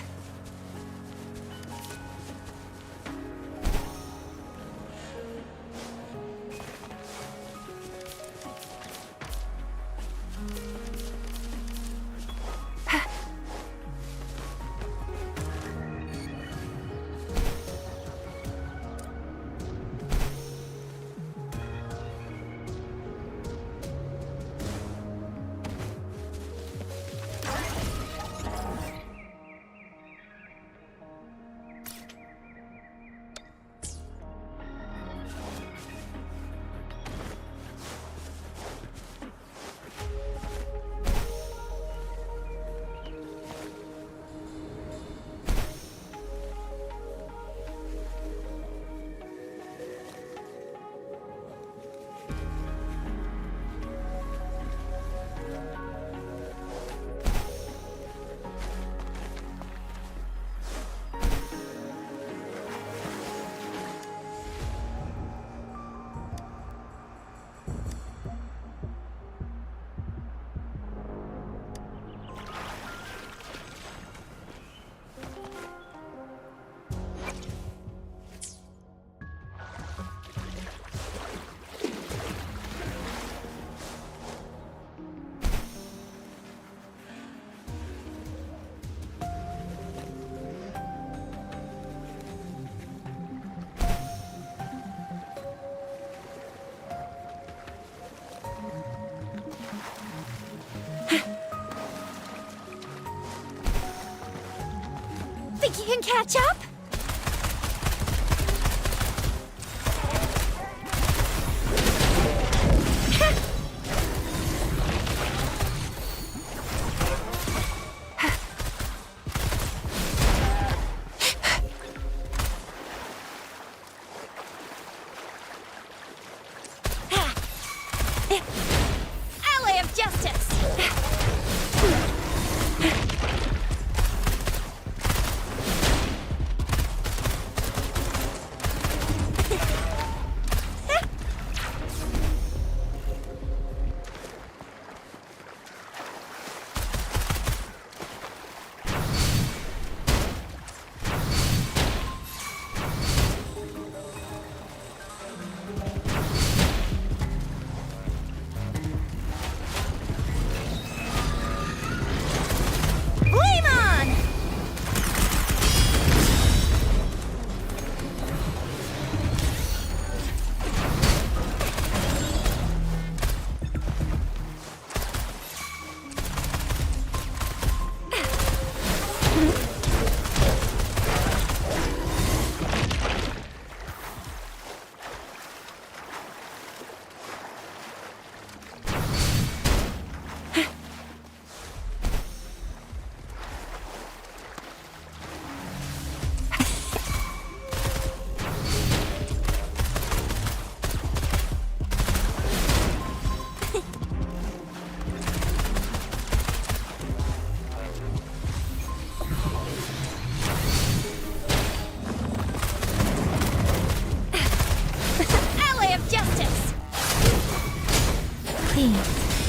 Think you can catch up? Ally of Justice!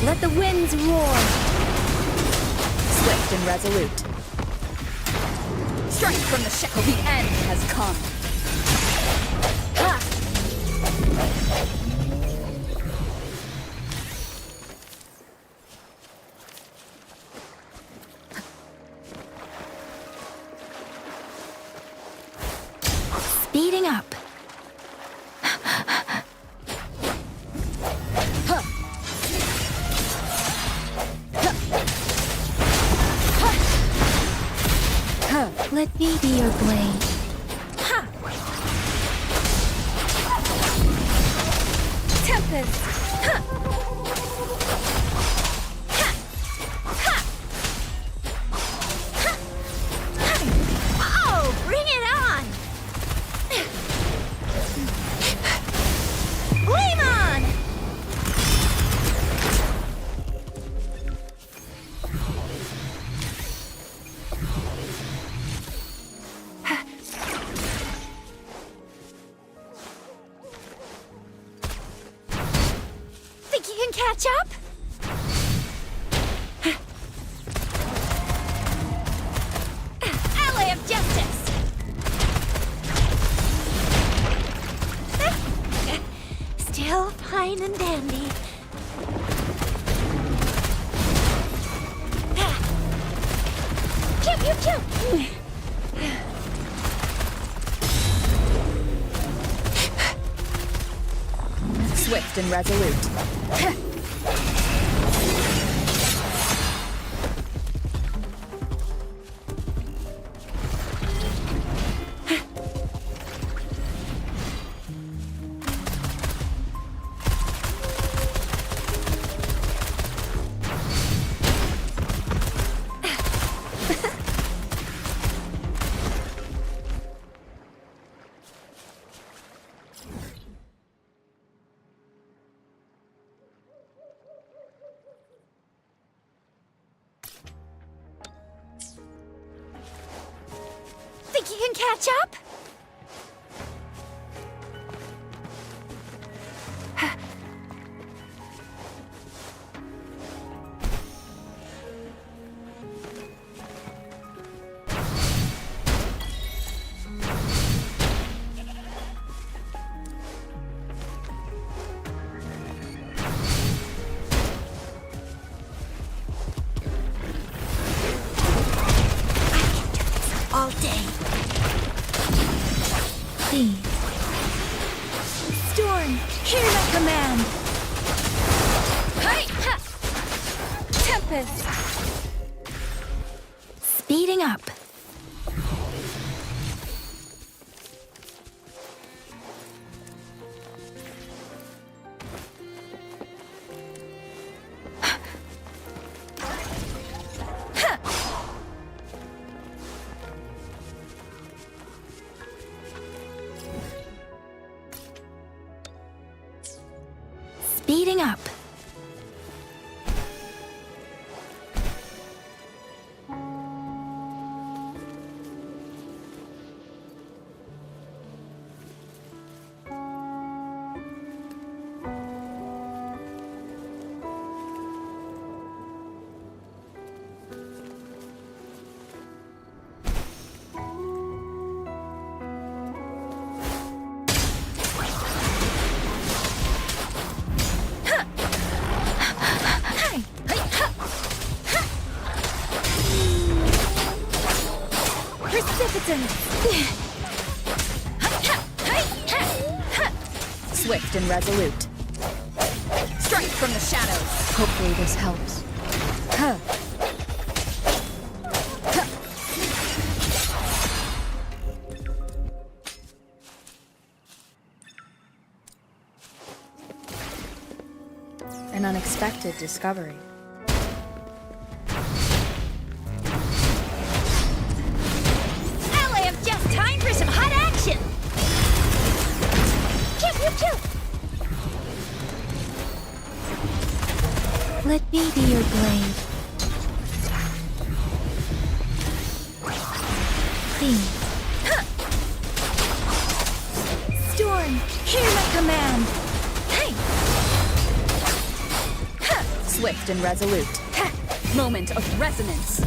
Let the winds roar! Swift and resolute. Strength from the shackle, the end has come. Speeding up. Let me be your blade. Ha! Tempest! Ha! catch up? Ally of justice! Still fine and dandy. Pew, pew, pew! Swift and resolute. Think you can catch up? All day. Please. Storm, hear my command! Hey! Ha! Tempest! Speeding up. Speeding up. Swift and resolute. Strike from the shadows. Hopefully this helps. Huh. An unexpected discovery. Ally of just time for some hot action! Pew, pew, pew! Let me be your blade. Please. Storm, hear my command! Hey! Swift and resolute. Moment of resonance.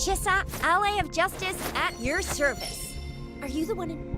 Chissa, ally of justice, at your service. Are you the one in...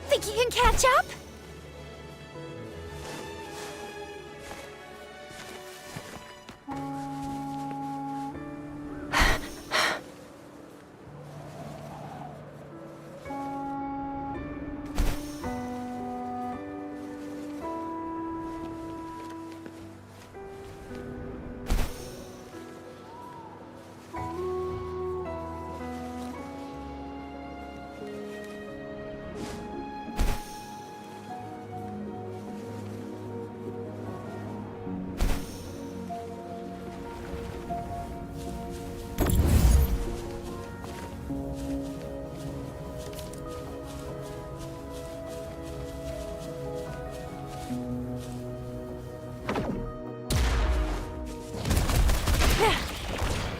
Think you can catch up?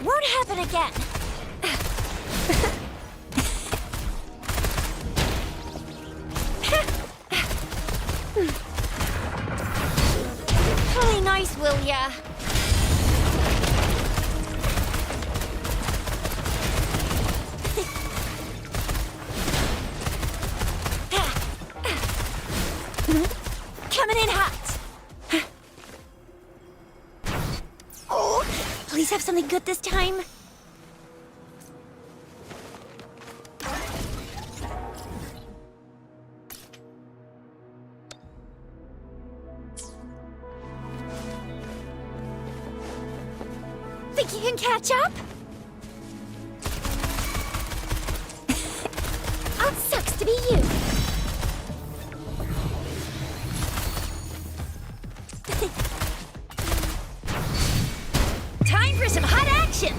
Won't happen again. Play nice, will ya? Coming in hot. Oh, please have something good this time. Think you can catch up? Oh, it sucks to be you. Time for some hot action!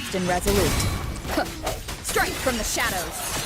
steadfast and resolute. Strike from the shadows!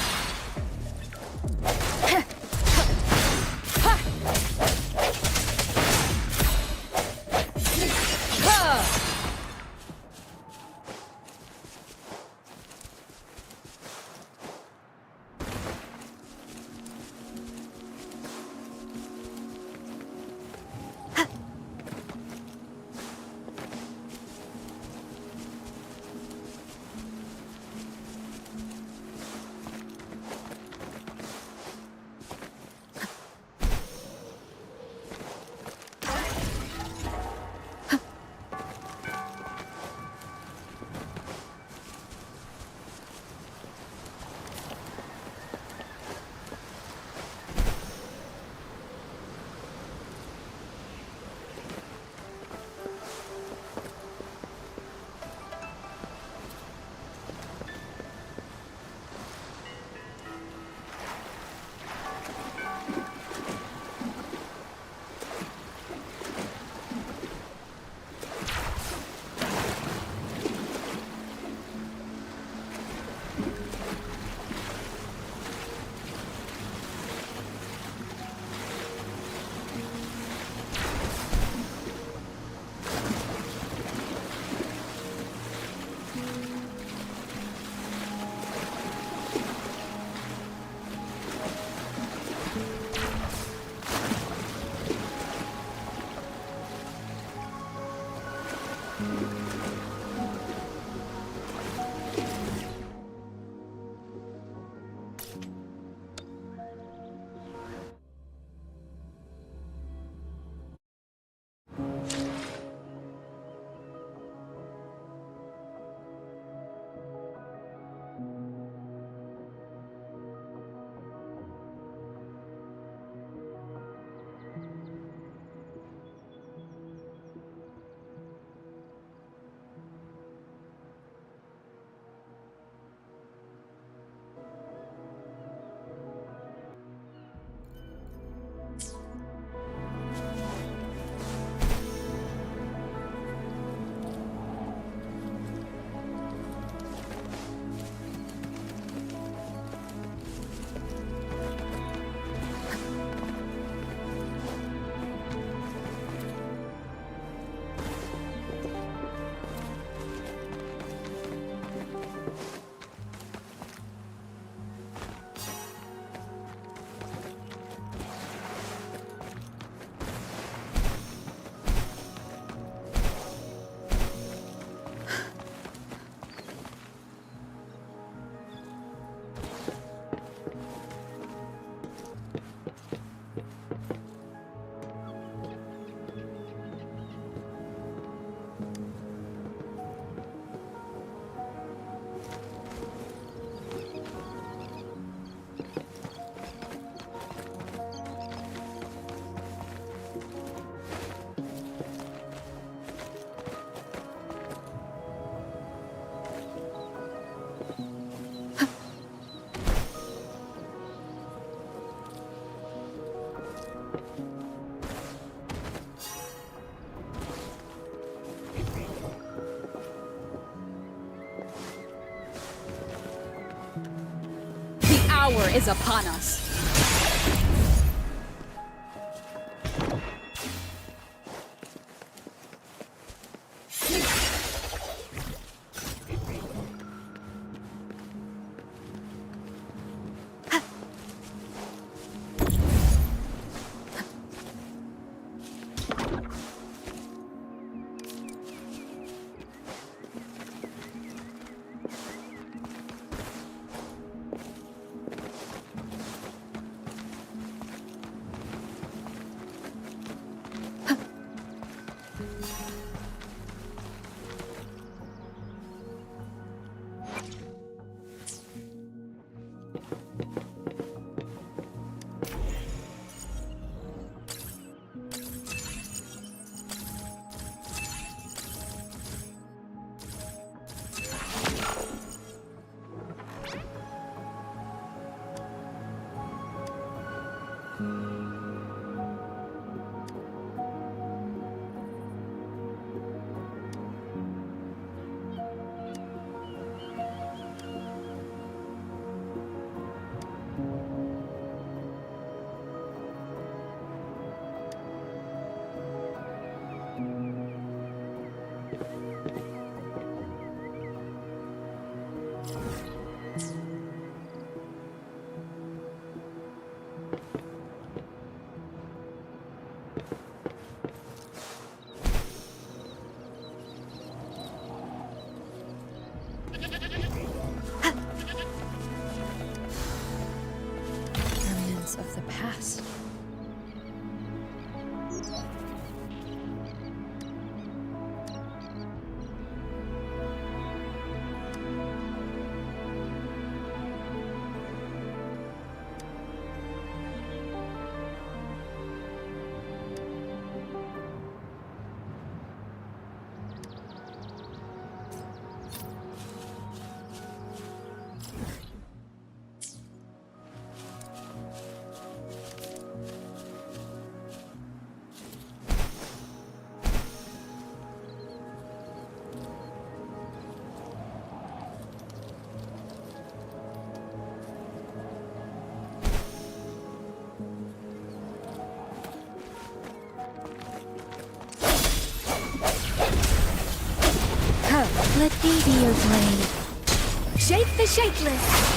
Hour is upon us. remnants of the past. Let me be your blade. Shape the shapeless!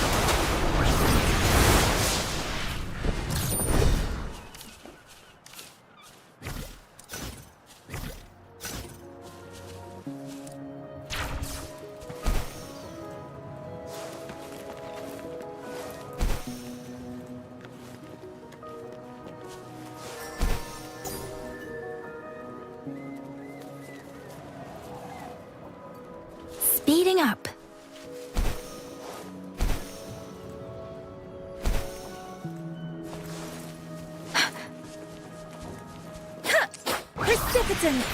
Speeding up. Precipitance!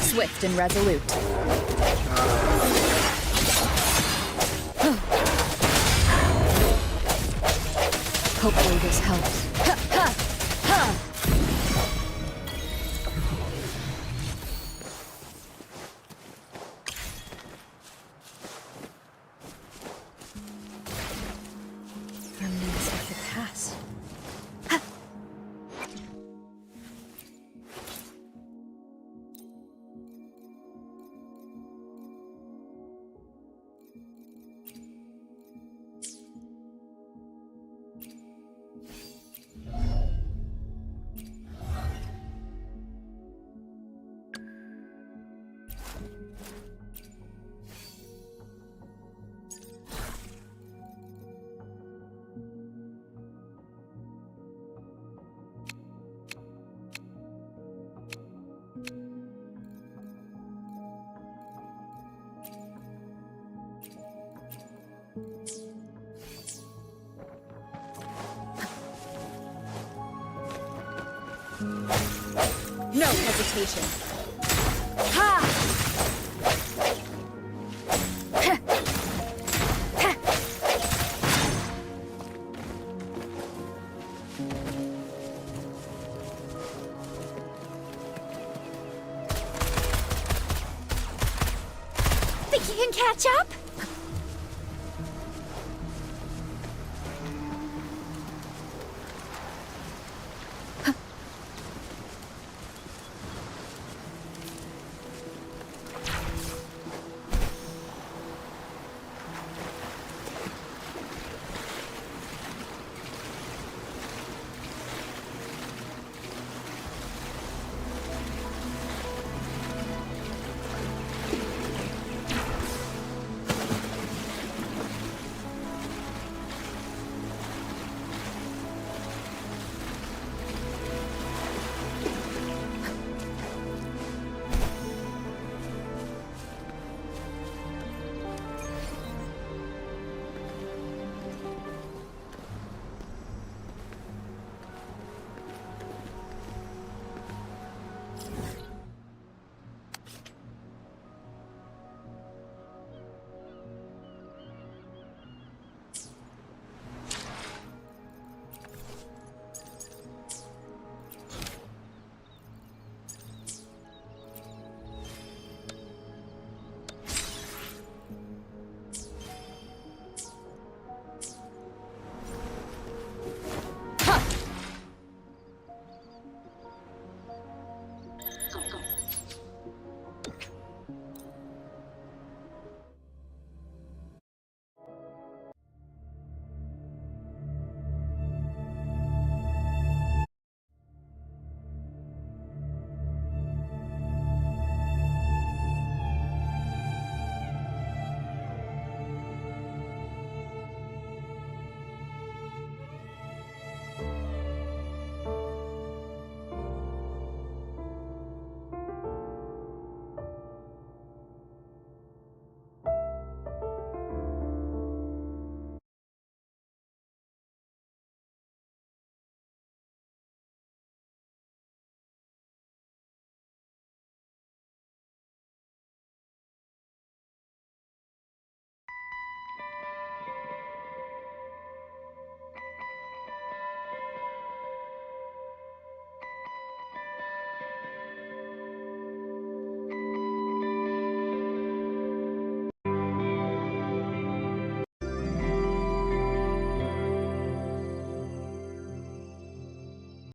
Swift and resolute. Hopefully this helps. Remnants of the past. No hesitation. Ha! Think you can catch up?